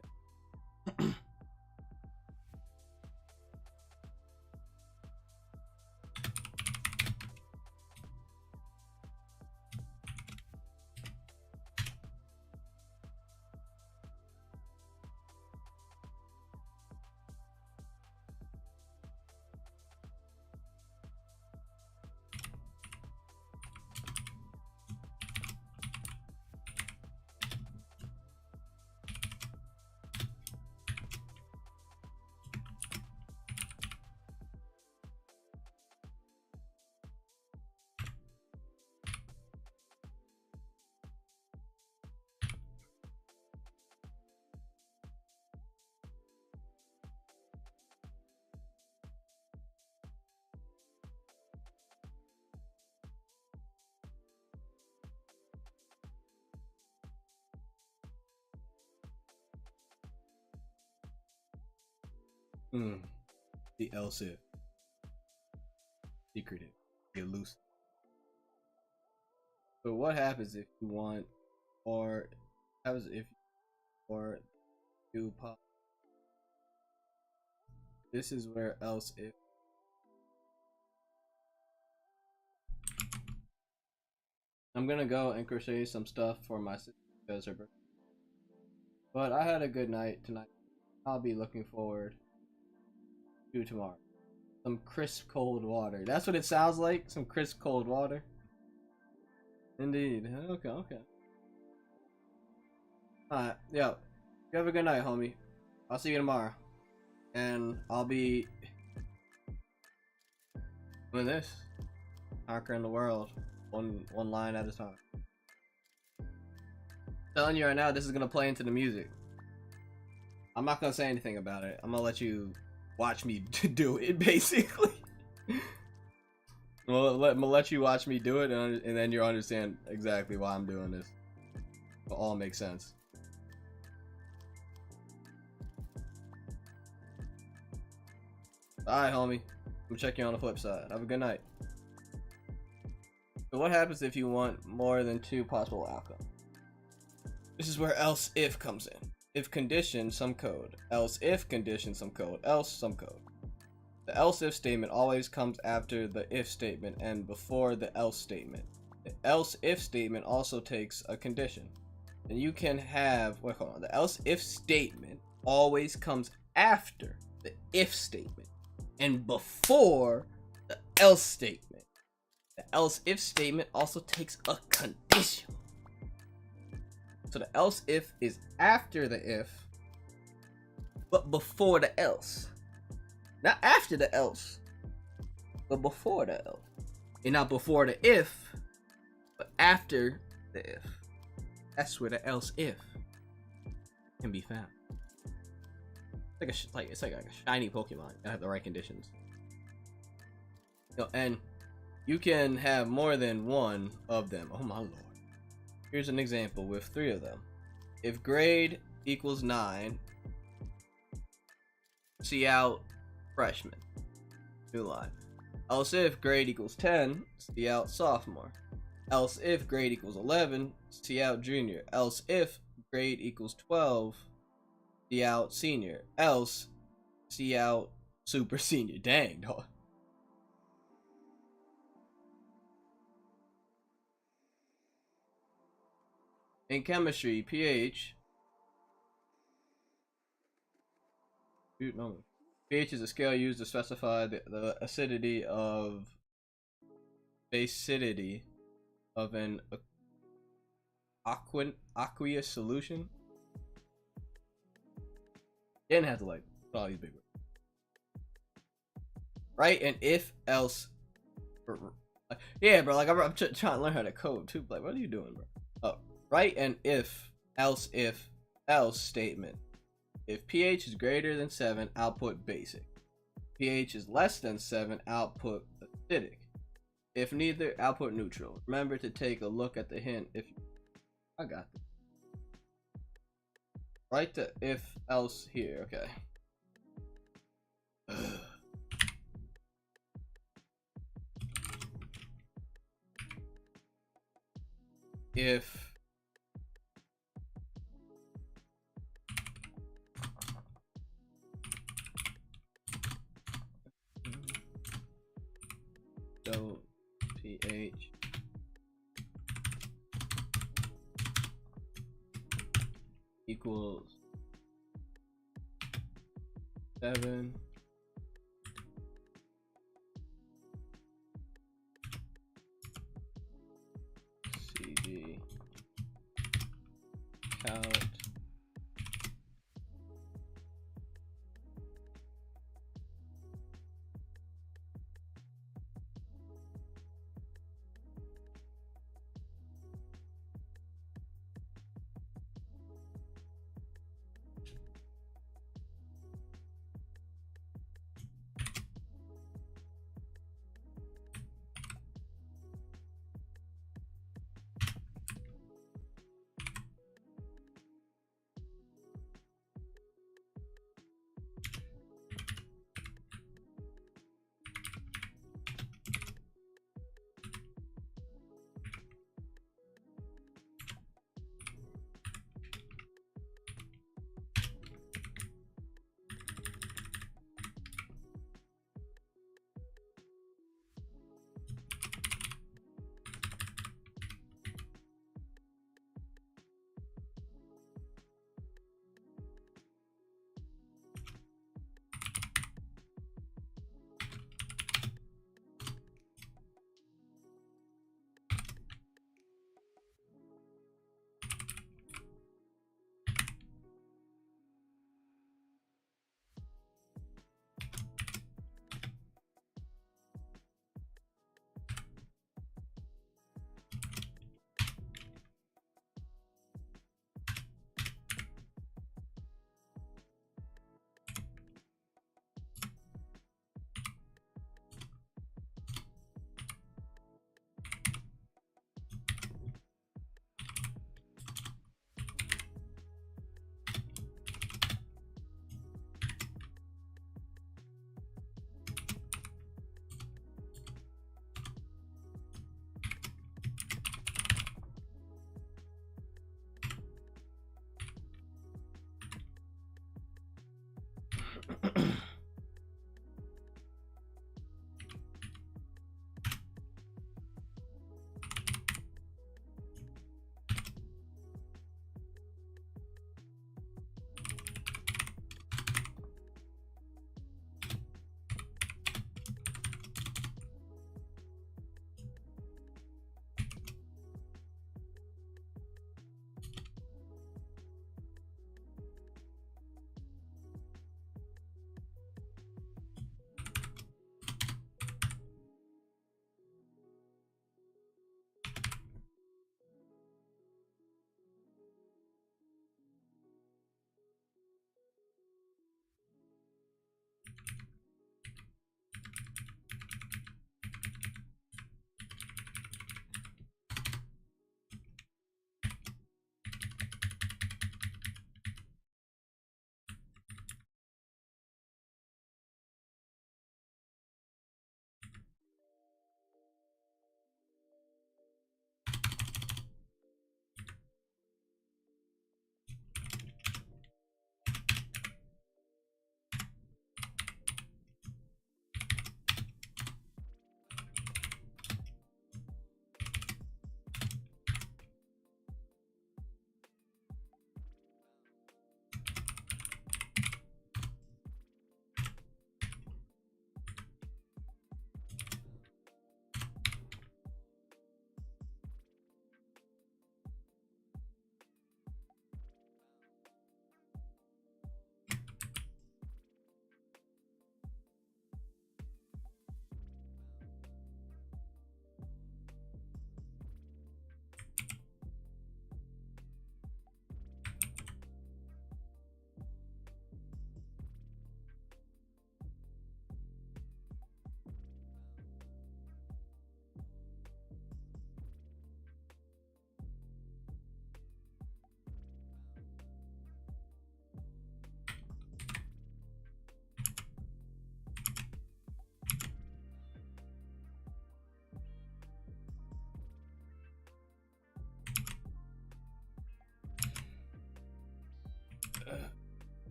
the else if. Secretive. Elusive. So what happens if you want, or happens if you, or do pop? This is where else if. I'm gonna go and crochet some stuff for my sister because her birthday. But I had a good night tonight. I'll be looking forward to tomorrow. Some crisp cold water. That's what it sounds like. Some crisp cold water. Indeed. Okay, okay. Alright, yo. You have a good night, homie. I'll see you tomorrow. And I'll be doing this. Conquering the world. One line at a time. Telling you right now, this is gonna play into the music. I'm not gonna say anything about it. I'm gonna let you watch me do it, basically. I'm gonna let you watch me do it, and then you'll understand exactly why I'm doing this. It'll all make sense. Alright, homie. I'm checking you on the flip side. Have a good night. So what happens if you want more than 2 possible outcomes? This is where else if comes in. If condition, some code. Else if condition, some code. Else, some code. The else if statement always comes after the if statement and before the else statement. The else if statement also takes a condition. And you can have, wait, hold on. The else if statement always comes after the if statement and before the else statement. The else if statement also takes a condition. So the else if is after the if, but before the else. Not after the else, but before the else. And not before the if, but after the if. That's where the else if can be found. It's like a shiny Pokemon. You have the right conditions. And you can have more than one of them. Oh my lord. Here's an example with 3 of them. If grade equals 9, see out freshman. New line. Else if grade equals 10, see out sophomore. Else if grade equals 11, see out junior. Else if grade equals 12, see out senior. Else, see out super senior. Dang, dog. In chemistry, pH. pH is a scale used to specify the acidity of basicity of an aqueous solution. Didn't have to like put all these big words. Right? And if else. Yeah, bro. Like I'm trying to learn how to code too. Like, what are you doing, bro? Oh. Write an if else statement. If pH is greater than 7, output basic. pH is less than 7, output acidic. If neither, output neutral. Remember to take a look at the hint if you... I got this. Write the if else here, okay. If so pH equals 7, CG count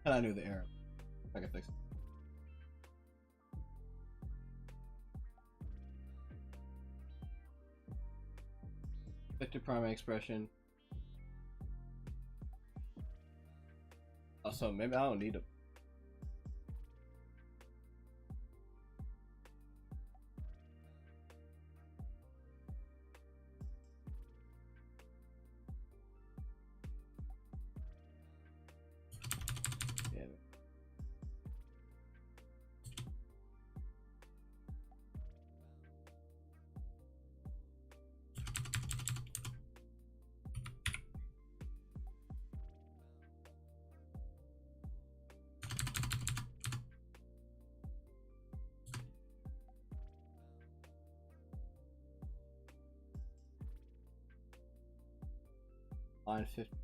And I knew the error. I can fix it. Vector primary expression. Oh, so maybe I don't need to. Yeah. Line 50.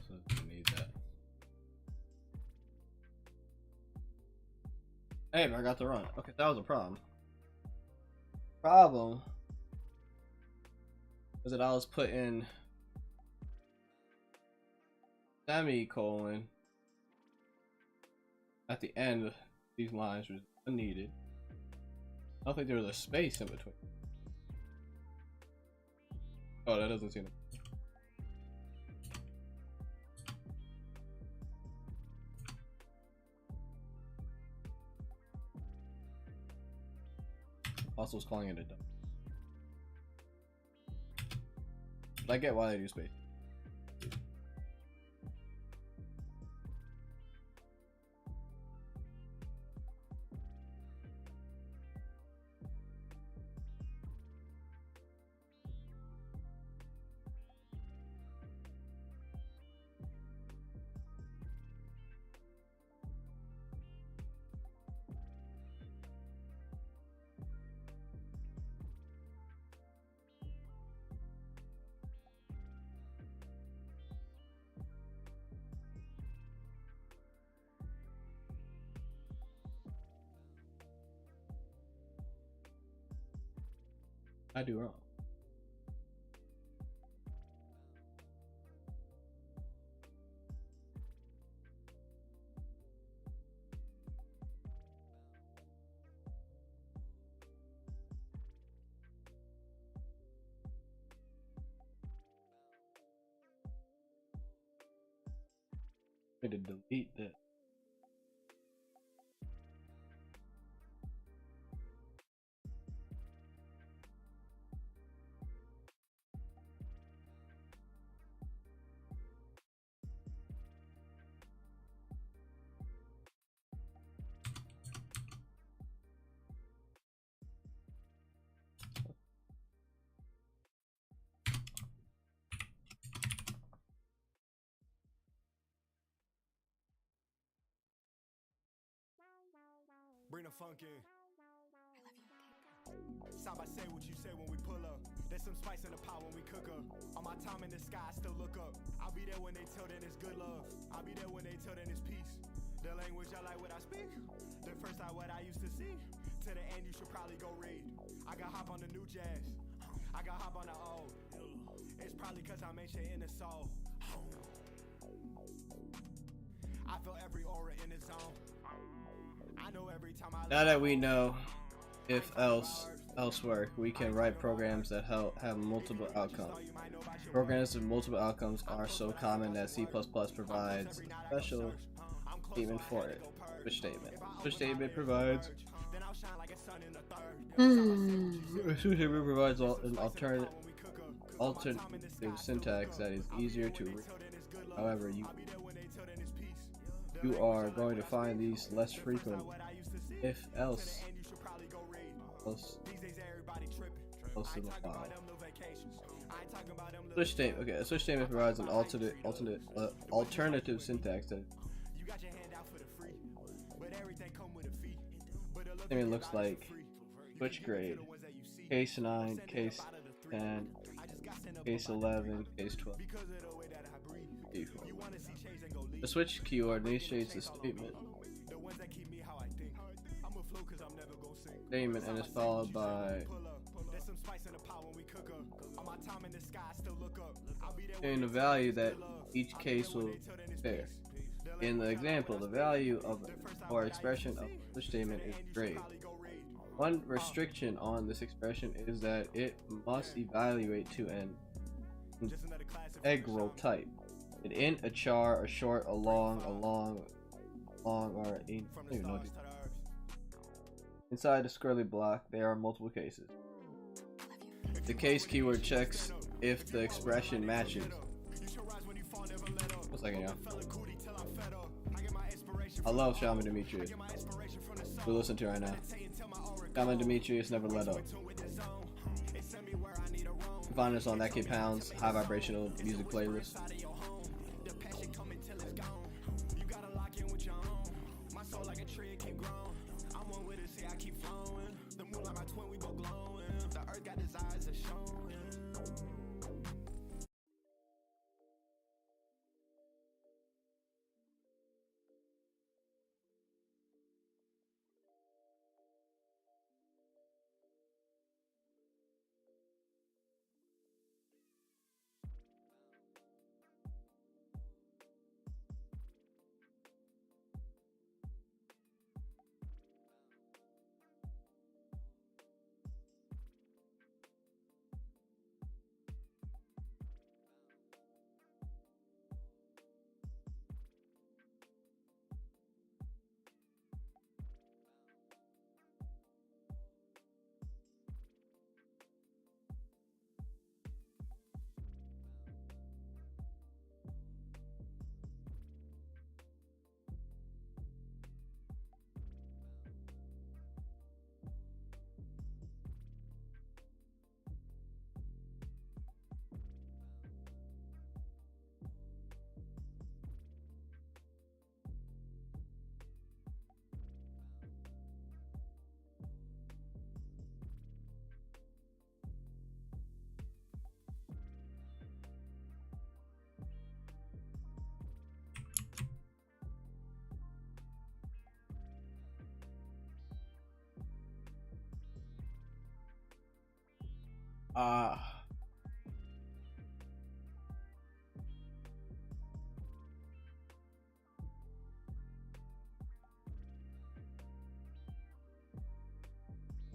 So we need that. Hey, but I got the run. Okay, that was a problem. Problem was that I was putting semicolon at the end of these lines, which is unneeded. I don't think there was a space in between. Oh, that doesn't seem to. Also was calling it a dump. But I get why they do space. I do wrong. I need to delete that. Bring the funk in. Stop, I say what you say when we pull up. There's some spice in the pot when we cook up. On my time in the sky, I still look up. I'll be there when they tell then it's good love. I'll be there when they tell then it's peace. The language I like what I speak. The first I what I used to see. To the end you should probably go read. I got hop on the new jazz. I got hop on the old. It's probably cause I make shit in the soul. I feel every aura in the zone. I know every time I Now that we know if else work, we can write programs that have multiple outcomes. Programs with multiple outcomes are so common that C++ provides a special statement for it. Switch statement. Switch statement provides an alternative syntax that is easier to read. However, you are going to find these less frequent if else in the file. Switch statement. Okay, a switch statement provides an alternative syntax that statement looks like switch grade, case 9, case 10, case 11, case 12. The switch keyword initiates the statement and is followed by and the value that each case will bear. In the example, the value of or expression of the statement is grade. One restriction on this expression is that it must evaluate to an integral type. An int, a char, a short, a long, or a inside the squarely block, there are multiple cases. The case keyword checks if the expression matches. One second, y'all. I love Shaman Demetrius. We listen to right now. Shaman Demetrius never let up. Find us on that K Pounds High Vibrational Music playlist.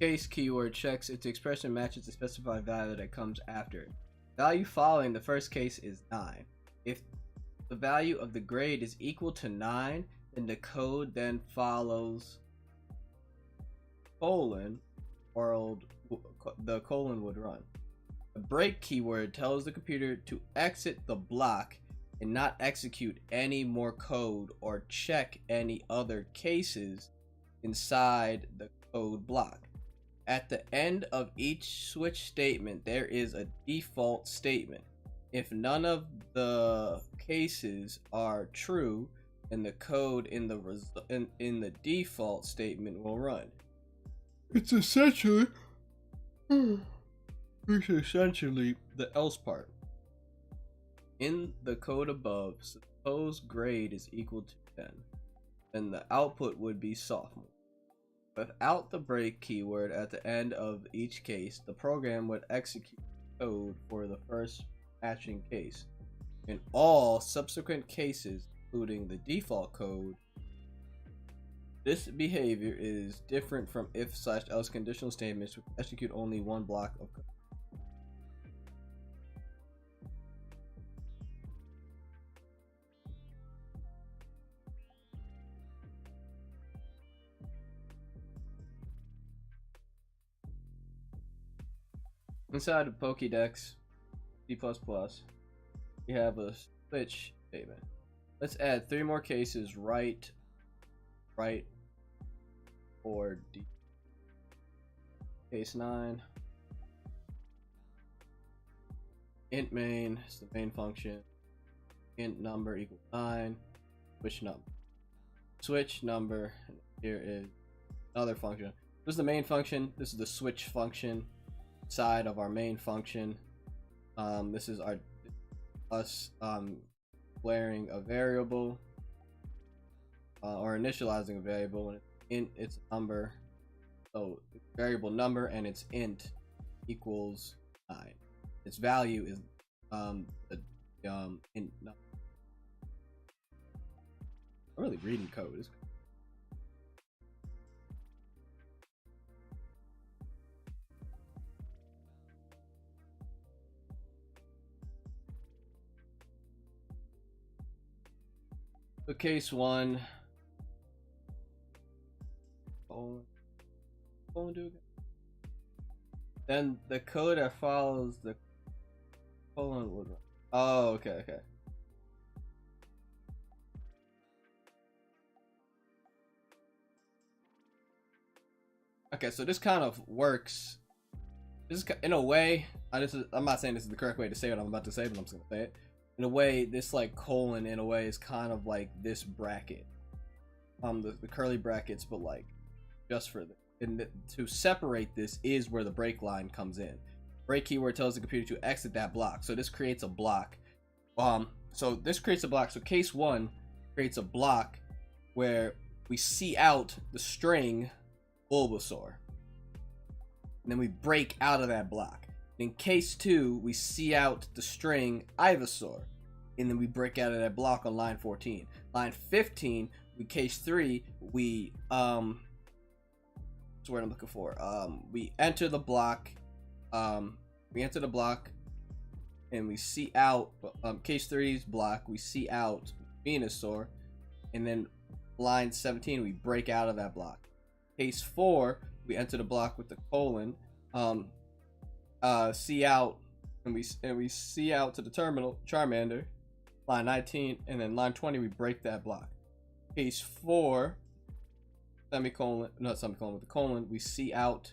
Case keyword checks if the expression matches the specified value that comes after it. Value following the first case is 9. If the value of the grade is equal to 9, then the code then follows colon, or the colon would run. The break keyword tells the computer to exit the block and not execute any more code or check any other cases inside the code block. At the end of each switch statement, there is a default statement. If none of the cases are true, and the code in the default statement will run. It's essentially the else part. In the code above, suppose grade is equal to 10, then the output would be sophomore. Without the break keyword at the end of each case, the program would execute code for the first matching case. In all subsequent cases, including the default code, this behavior is different from if/else conditional statements which execute only one block of code. Inside of Pokédex C++, we have a switch statement. Let's add 3 more cases: right, or D. Case 9. Int main is the main function. Int number equals 9. Switch number. And here is another function. This is the main function. This is the switch function side of our main function. This is us declaring a variable or initializing a variable, and int its number. So variable number and its int equals 9. Its value is the int number. I'm really reading code. So case 1. Then the code that follows the colon would run. Oh, okay. Okay, so this kind of works. This is in a way. I'm not saying this is the correct way to say what I'm about to say, but I'm just gonna say it. In a way, this like colon in a way is kind of like this bracket, the curly brackets, but like just for to separate this is where the break line comes in. Break keyword tells the computer to exit that block, so this creates a block. So this creates a block. So case 1 creates a block where we see out the string Bulbasaur, and then we break out of that block. In case 2, we see out the string Ivysaur, and then we break out of that block on line 14. Line 15, case 3, we that's what I'm looking for. We enter the block, and we see out case 3's block. We see out Venusaur, and then line 17, we break out of that block. Case 4, we enter the block with the colon. See out, and we see out to the terminal Charmander, line 19, and then line 20 we break that block. Case 4, with the colon, we see out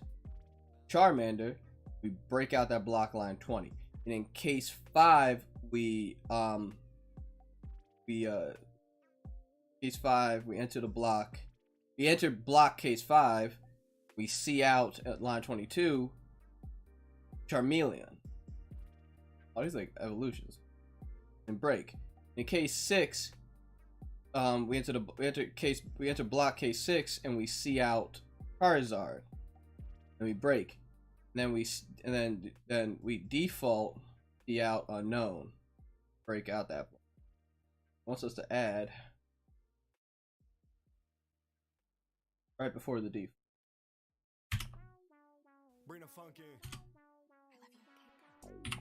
Charmander, we break out that block, line 20. And in case 5, case 5, we enter the block. We enter block case 5, we see out at line 22 Charmeleon. All these like evolutions. And break. In case 6, we enter block case 6 and we see out Charizard. And we break. And then we default see out unknown. Break out that block. Wants us to add right before the default. Bring the funk in.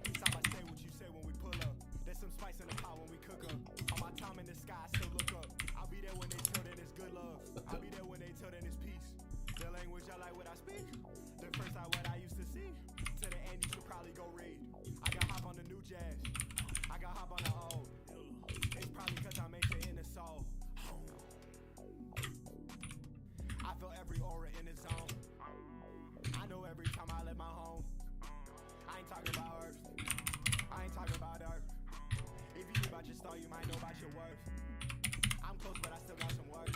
It's how I say what you say when we pull up. There's some spice in the pot when we cook up. On my time in the sky, I still look up. I'll be there when they tell that it's good love. I'll be there when they tell that it's peace. The language I like what I speak. The first I what I used to see. To the end, you should probably go read. I got hop on the new jazz. I got hop on the old. It's probably cause I make it in the soul. I feel every aura in the zone. I know every time I left my home. I ain't talking about earth. I ain't talking about earth. If you knew about your star, you might know about your worth. I'm close, but I still got some work.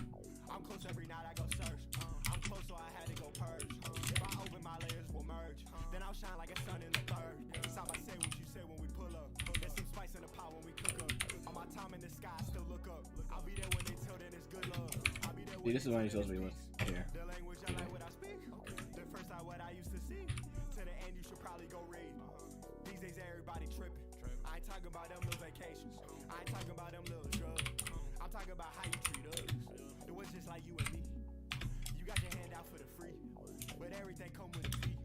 I'm close every night, I go search. I'm close, so I had to go purge. If I open, my layers will merge. Then I'll shine like a sun in the third. Stop, I say what you say when we pull up. There's some spice in the pot when we cook up. On my time in the sky, I still look up. I'll be there when they tell, then it's good love. I'll be there when See, this is when you're supposed to be here. the language I like what I speak. The first I what I used to see. To the end, you should probably go read. These days, everybody tripping. I ain't talking about them little vacations. I ain't talking about them little drugs. I'm talking about how you treat us. It was just like you and me. You got your hand out for the free, but everything come with a fee.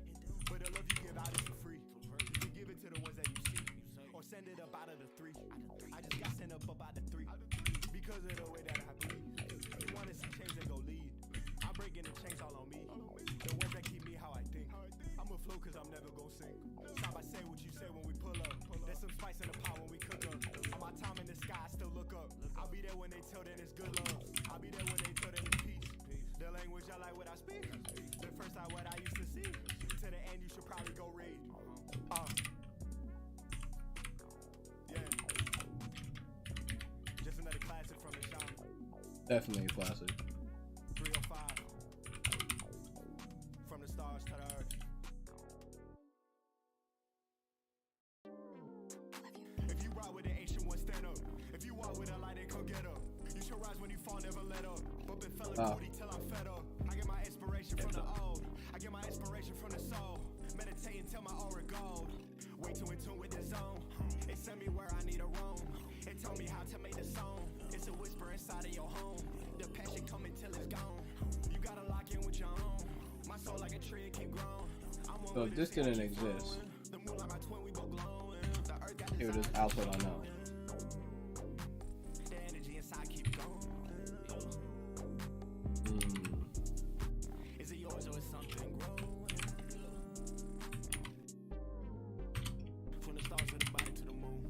But the love you give out is for free. You can give it to the ones that you see, or send it up out of the three. I just got sent up out the three because of the way that I breathe. You wanna see change, then go lead. I'm breaking the chains all on me. The ones that keep me how I think. I'ma flow cause I'm never gon' sink. Stop, I say what you say when we pull up. There's some spice in the pot when we cook up. On my time in the sky, I still look up. I'll be there when they tell, then it's good love. I'll be there when they tell, then it's peace. The language I like what I speak. The first I what I used to see. To the end, you should probably go read. Yeah. Just another classic from the genre. Definitely a classic. 305. From the stars to the earth. If you ride with the ancient one, stand up. If you walk with a light, then come get up. You should rise when you fall, never let up. Bumpin' fella booty till I'm fed up. I get my inspiration from the old. I get my inspiration from the soul. Meditating till my aura gold. Way too in tune with the zone. It sent me where I need to roam. It told me how to make the song. It's a whisper inside of your home. The passion coming till it's gone. You gotta lock in with your own. My soul like a tree, it keep growing. I'm one So with this the didn't keep exist. flowing. The moon like my twin, we both glowing. The earth got Here it is, desire, output unknown. the energy inside keep going. Is it yours or is something growing? From the stars to the body to the moon.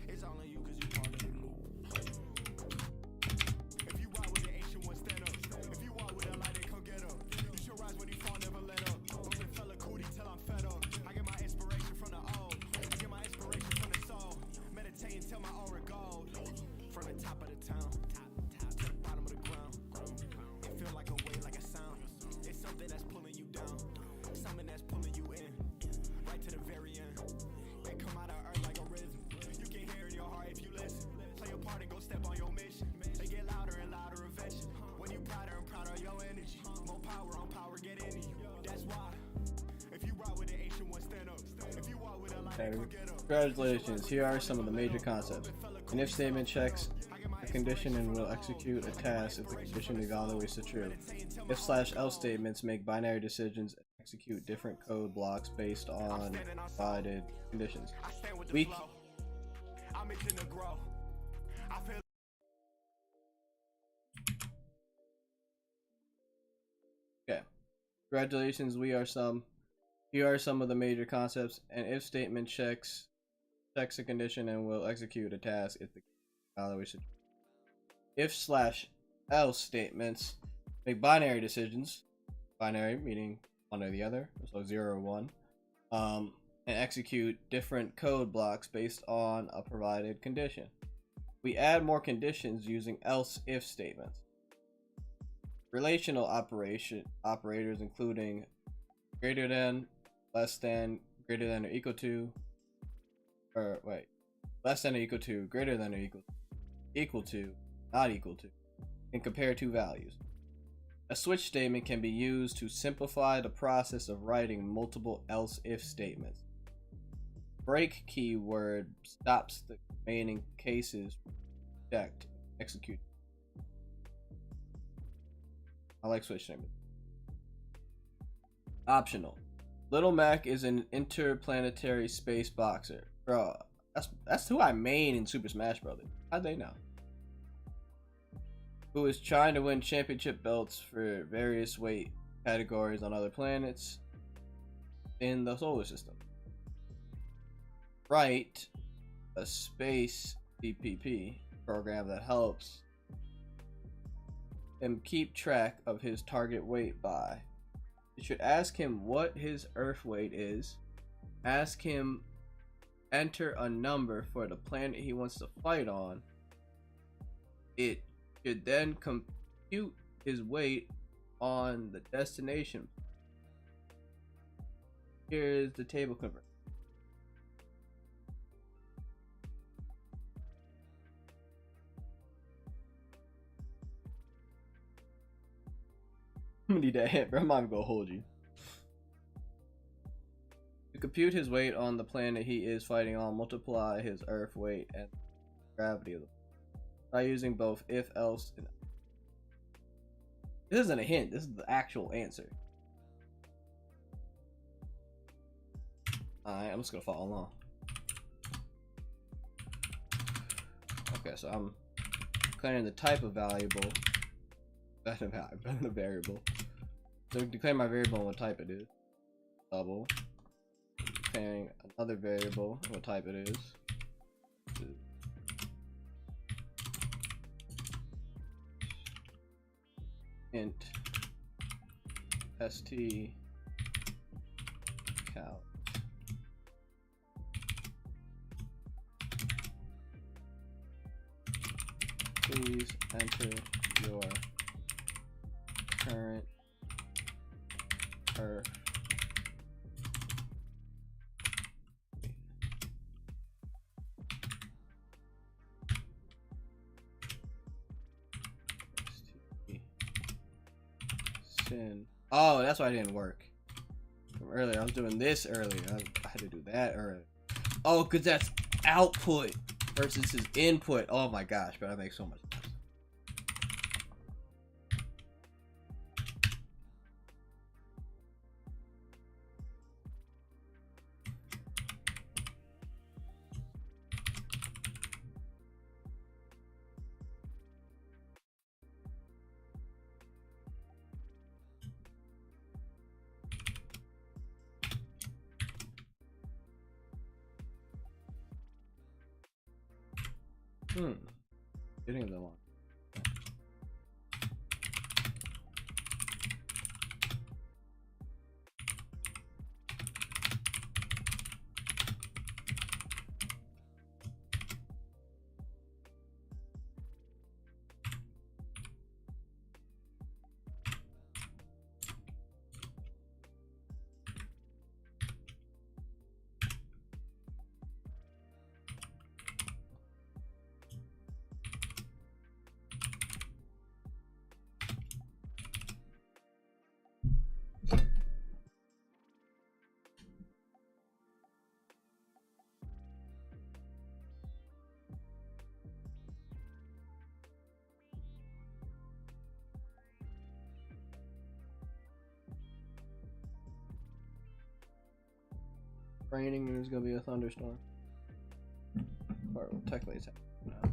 It's all on you cause you part of the loop. If you ride with the ancient one, stand up. If you walk with a light, then come get up. You should rise when you fall, never let up. Bumpin' fella cootie till I'm fed up. I get my inspiration from the old. I get my inspiration from the soul. Meditating till my aura gold. From the top of the town to the bottom of the ground. It feel like a wave, like a sound. It's something that's pulling you down. Something that's pulling you in. Right to the very end. They come out of earth like a rhythm. You can hear it in your heart if you listen. Play a part and go step on your mission. They get louder and louder eventually. When you prouder and prouder of your energy. More power on power get into you. That's why. If you ride with the ancient one, stand up. If you walk with a light, Okay, come get up. congratulations. Here are some of the major concepts. An if statement checks a condition and will execute a task if the condition evaluates the true. If/else statements make binary decisions and execute different code blocks based on provided conditions. I stand with the We flow. I'm itching to grow. I feel Okay. Congratulations, here are some of the major concepts. An if statement checks a condition and will execute a task if the evaluation. If/else statements make binary decisions. Binary meaning one or the other, so 0 or 1. And execute different code blocks based on a provided condition. We add more conditions using else/if statements. Relational operators including greater than, less than, greater than or equal to, less than or equal to, greater than or equal to, not equal to, and compare two values. A switch statement can be used to simplify the process of writing multiple else/if statements. Break keyword stops the remaining cases checked, execute. I like switch statements. Optional. Little Mac is an interplanetary space boxer. Bro, that's who I main in Super Smash Brothers. How'd they know? Who is trying to win championship belts for various weight categories on other planets in the solar system. Write a space DPP program that helps him keep track of his target weight by. You should ask him what his Earth weight is. Ask him enter a number for the planet he wants to fight on. It should then compute his weight on the destination. Here's the table converter. I'm gonna need that hint, bro. I'm not even gonna hold you. To compute his weight on the planet he is fighting on, multiply his Earth weight and gravity of the by using both if, else, and this isn't a hint. This is the actual answer. Alright, I'm just gonna follow along. Okay, so I'm declaring the type of variable. Better the variable. So declare my variable and what type it is. Double. Declaring another variable and what type it is. Int st count. Please enter your current Earth sin. Oh, that's why it didn't work from earlier. I was doing this earlier. I had to do that earlier. Oh, because that's output versus his input. Oh my gosh, but that makes so much sense. Getting them on. Raining and there's gonna be a thunderstorm. Or well, technically it's happening now.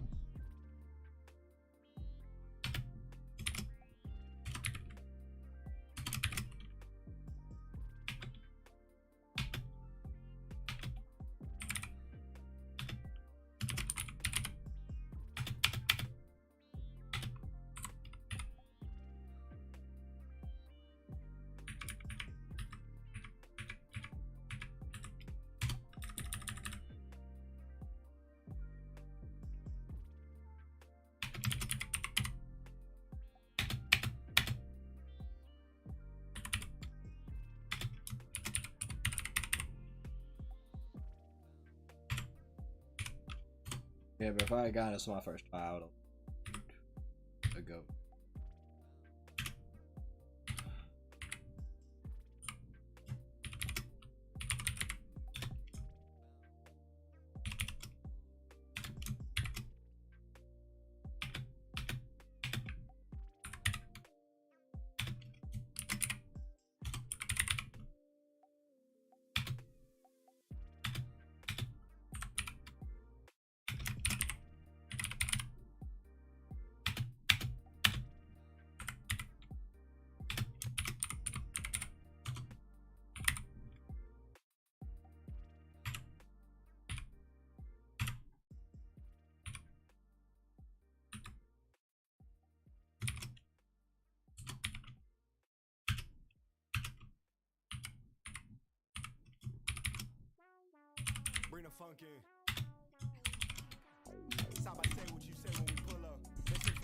Yeah, but if I had gotten this on my first try, I would have go. Bring the funk in. Stop by say what you say when we pull up. Let's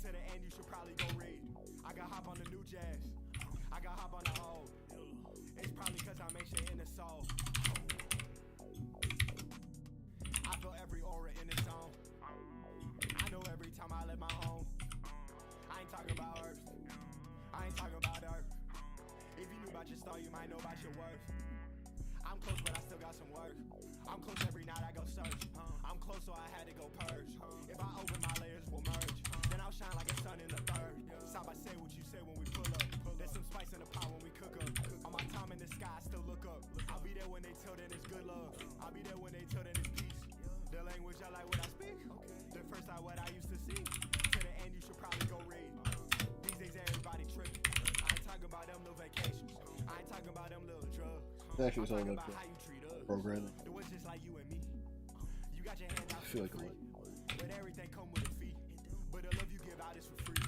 To the end, you should probably go read. I got hop on the new jazz. I got hop on the old. It's probably cause I make shit in the soul. I feel every aura in its own. I know every time I let my home. I ain't talking about earth. I ain't talking about earth. If you knew about your star, you might know about your worth. I'm close, but I still got some work. I'm close every night, I go search. I'm close, so I had to go purge. If I open, my layers will merge. Then I'll shine like a sun in the third. Stop, I say what you say when we pull up. There's some spice in the pot when we cook up. On my time in the sky, I still look up. I'll be there when they tell, then it's good love. I'll be there when they tell, then it's peace. The language I like what I speak. The first I what I used to see. To the end, you should probably go read. These days, everybody tripping. I ain't talking about them little vacations. I ain't talking about them little drugs. Actually, it's all I'm about talking about how you treat us. programming. It was just like you and me. You got your hand out I feel like for a free. But everything come with a fee. But the love you give out is for free.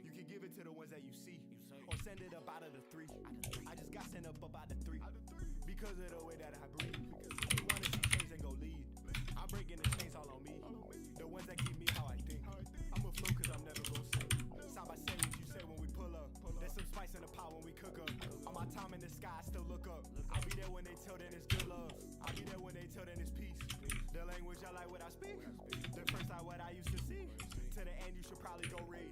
You can give it to the ones that you see. Or send it up out of the three. I just got sent up out the three. Because of the way that I breathe. You wanna see change and go lead. I'm breaking the chains all on me. The ones that keep me how I think. I'm a flow cause I'm never gonna say. Stop, I say what you say when we pull up. There's some spice in the pot when we cook up. On my time in the sky, I still look up. I'll be there when they tell, then it's good love. I'll be there when they tell, then it's peace. The language I like what I speak. The first I what I used to see. To the end, you should probably go read.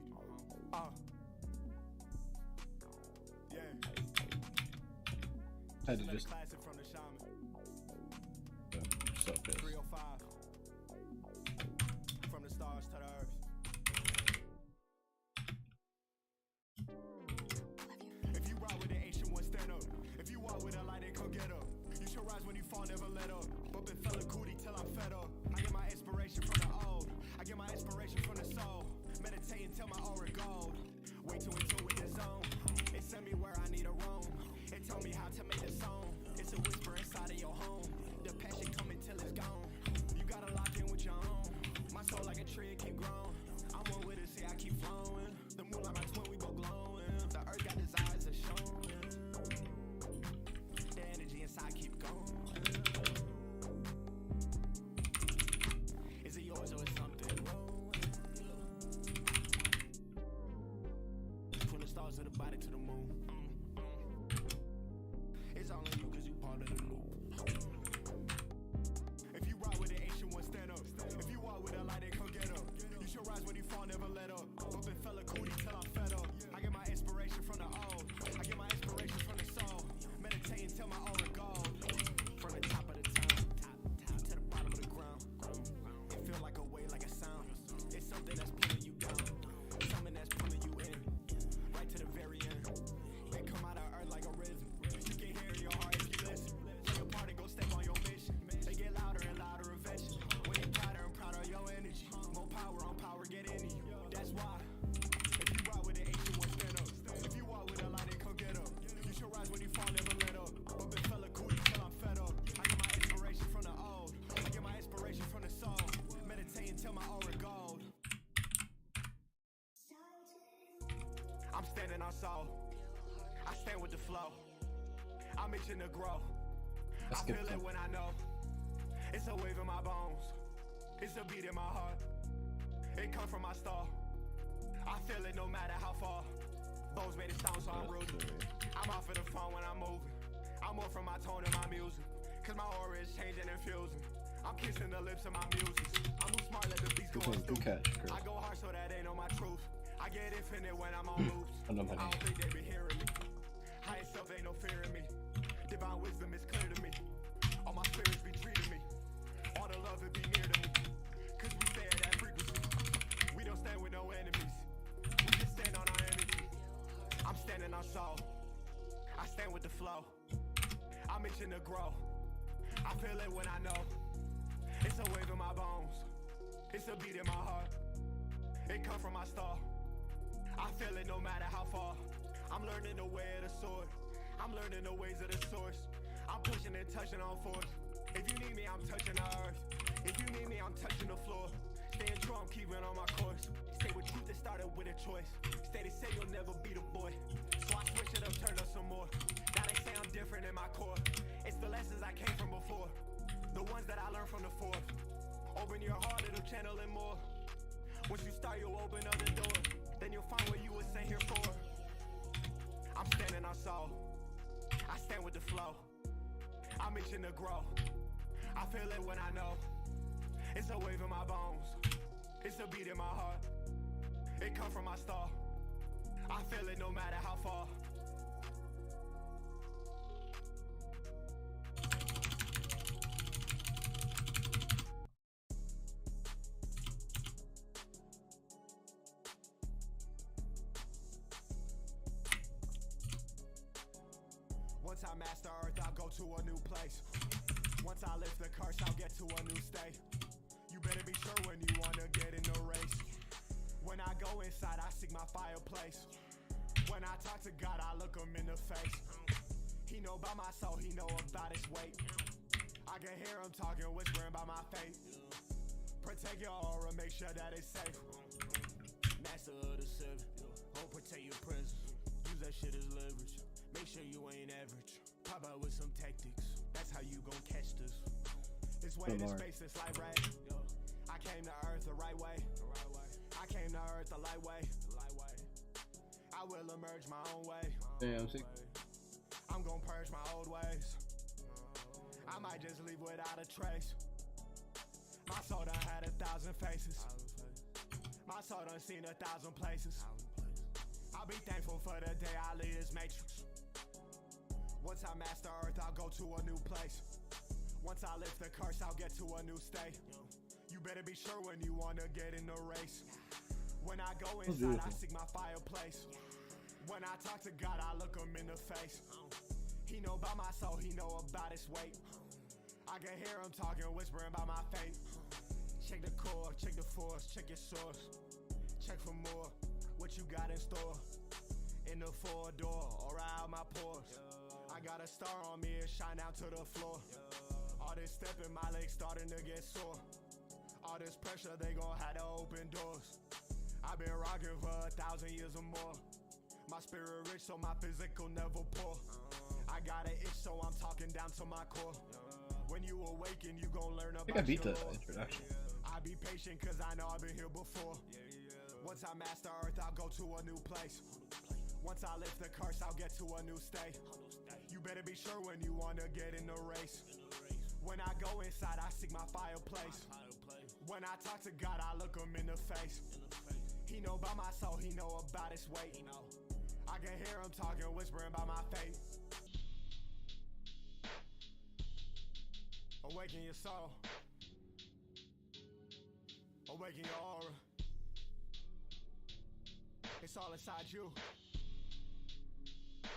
Yeah. Had to Another just classic from the shaman. so pissed. 305. From the stars to the earth. If you ride with the ancient one, stand up. If you walk with a light, then come get up. You should rise when you fall, never let up. Bumpin' fella cootie till I'm fed up. I get my inspiration from the old. I get my inspiration from the soul. Meditate until my aura gold. Wait till into with the zone. It send me where I need a roam. It tell me how to make the song. It's a whisper inside of your home. The passion coming till it's gone. You gotta lock in with your own. My soul like a tree, keep growing. I'm one with it, see I keep flowing. The moon like my twin, we both glowing. The earth got its eyes are showing. The energy inside keep going. Is it yours or is something wrong? From the stars to the body to the moon. It's all on you cause you part of the loop. If you ride with the ancient one, stand up. If you walk with a light, then come get up. You should rise when you fall, never let up. Bumpin' fella cootie till I'm fed up. I get my inspiration from the old. I get my inspiration from the soul. Meditate until my aura gold. From the top of the town, top to the bottom of the ground. It feel like a way, like a sound. It's something that's pulling you down. Something that's pulling you in. Right to the very end. It come out of earth like a rhythm. You can hear your heart if you listen. Take a part and go step on your mission. They get louder and louder eventually. When you're prouder and prouder of your energy. More power on power, get into you. That's why. If you ride with the ancient one, stand up. If you walk with a light, then come get up. You should rise when you fall, never let up. Bumpin' fella cootie till I'm fed up. I get my inspiration from the old. I get my inspiration from the soul. Meditate until my aura gold. I'm standing on soul. I stand with the flow. I'm itching to grow. I Let's get feel it some. when I know. It's a wave in my bones. It's a beat in my heart. It come from my star. I feel it no matter how far. Bones made it sound so I'm rooted. I'm off of the phone when I'm moving. I'm more from my tone and my music. Cause my aura is changing and fusing. I'm kissing the lips of my muses. I move smart, let the beats go Good stupid. catch, Chris. I go hard so that ain't on my truth. I get infinite when I'm on loops. I know my I name. don't think they be hearing me. Higher self ain't no fear in me. Divine wisdom is clear to me. All my spirits be treating me. All the love it be near to me. Cause we stay at that frequency. We don't stand with no enemies. We just stand on our energy. I'm standing on soul. I stand with the flow. I'm itching to grow. I feel it when I know. It's a wave in my bones. It's a beat in my heart. It come from my star. I feel it no matter how far. I'm learning the way of the sword. I'm learning the ways of the source. I'm pushing and touching on force. If you need me, I'm touching the earth. If you need me, I'm touching the floor. Staying true, I'm keeping on my course. Stay with truth that started with a choice. Stay to say you'll never be the boy. So I switch it up, turn up some more. Now they say I'm different in my core. It's the lessons I came from before. The ones that I learned from the fourth. Open your heart, it'll channel in more. Once you start, you'll open up the door. Then you'll find what you were sent here for. I'm standing on soul. I stand with the flow. I'm itching to grow. I feel it when I know. It's a wave in my bones. It's a beat in my heart. It come from my star. I feel it no matter how far. Once I master earth, I'll go to a new place. Once I lift the curse, I'll get to a new state. You better be sure when you wanna get in the race. When I go inside, I seek my fireplace. When I talk to God, I look him in the face. He know about my soul, he know about his weight. I can hear him talking, whispering about my fate. Protect your aura, make sure that it's safe. Master of the seven, hold protect your presence. Use that shit as leverage. Make sure you ain't average. Pop out with some tactics. That's how you gon' catch this. This way in space, it's like rain. I came to earth the right way. I came to earth the light way. I will emerge my own way. Damn, see. I'm gon' purge my old ways. I might just leave without a trace. My soul done had 1,000 faces. My soul done seen 1,000 places. I'll be thankful for the day I leave this matrix. Once I master earth, I'll go to a new place. Once I lift the curse, I'll get to a new state. You better be sure when you wanna get in the race. When I go inside, I seek my fireplace. When I talk to God, I look him in the face. He know about my soul, he know about his weight. I can hear him talking, whispering about my fate. Check the core, check the force, check your source. Check for more, what you got in store. In the four door, or out my pores. I got a star on me, it shine out to the floor. All this stepping, my legs starting to get sore. All this pressure, they gon' have to open doors. I've been rocking for 1,000 years or more. My spirit rich, so my physical never poor. I got an itch, so I'm talking down to my core. When you awaken, you gon' learn about I think I beat the your introduction. I be patient, cause I know I've been here before. Once I master earth, I'll go to a new place. Once I lift the curse, I'll get to a new state. You better be sure when you wanna get in the race. When I go inside, I seek my fireplace. When I talk to God, I look him in the face. He know about my soul, he know about his weight. I can hear him talking, whispering about my fate. Awaken your soul. Awaken your aura. It's all inside you.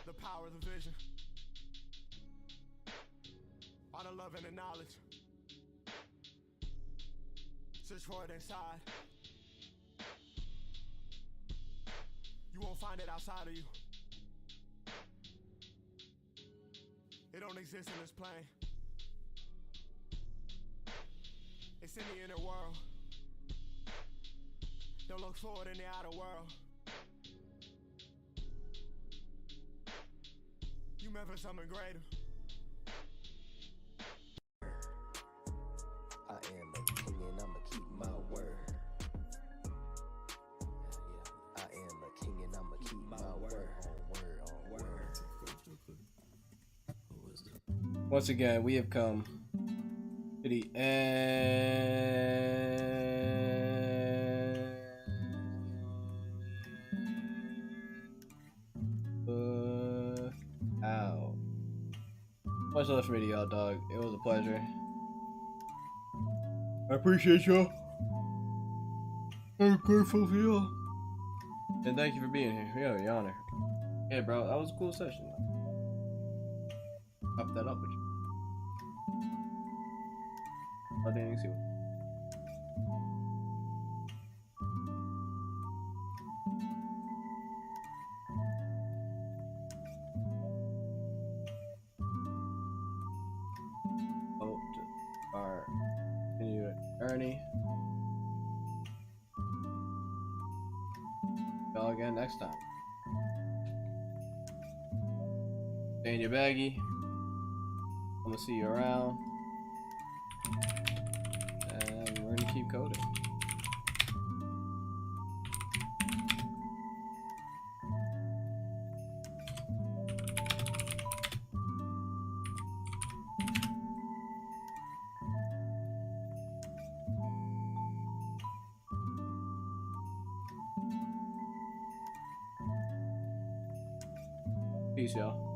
The power of the vision. All the love and the knowledge. Search for it inside. You won't find it outside of you. It don't exist in this plane. It's in the inner world. Don't look forward in the outer world. You meant for something greater. I am a king and I'ma keep my word. I am a king and I'ma keep my word. On word. Once again, we have come to the end. Out. Much love for me to y'all, dog. It was a pleasure. I appreciate y'all. I'm grateful for y'all. And thank you for being here. Yo, your honor. Yeah, bro, that was a cool session. Up that up with you. I didn't see what. Hope to our continued journey. Y'all again next time. Stay in your baggie. I'm gonna see you around. And we're gonna keep coding. Peace, y'all.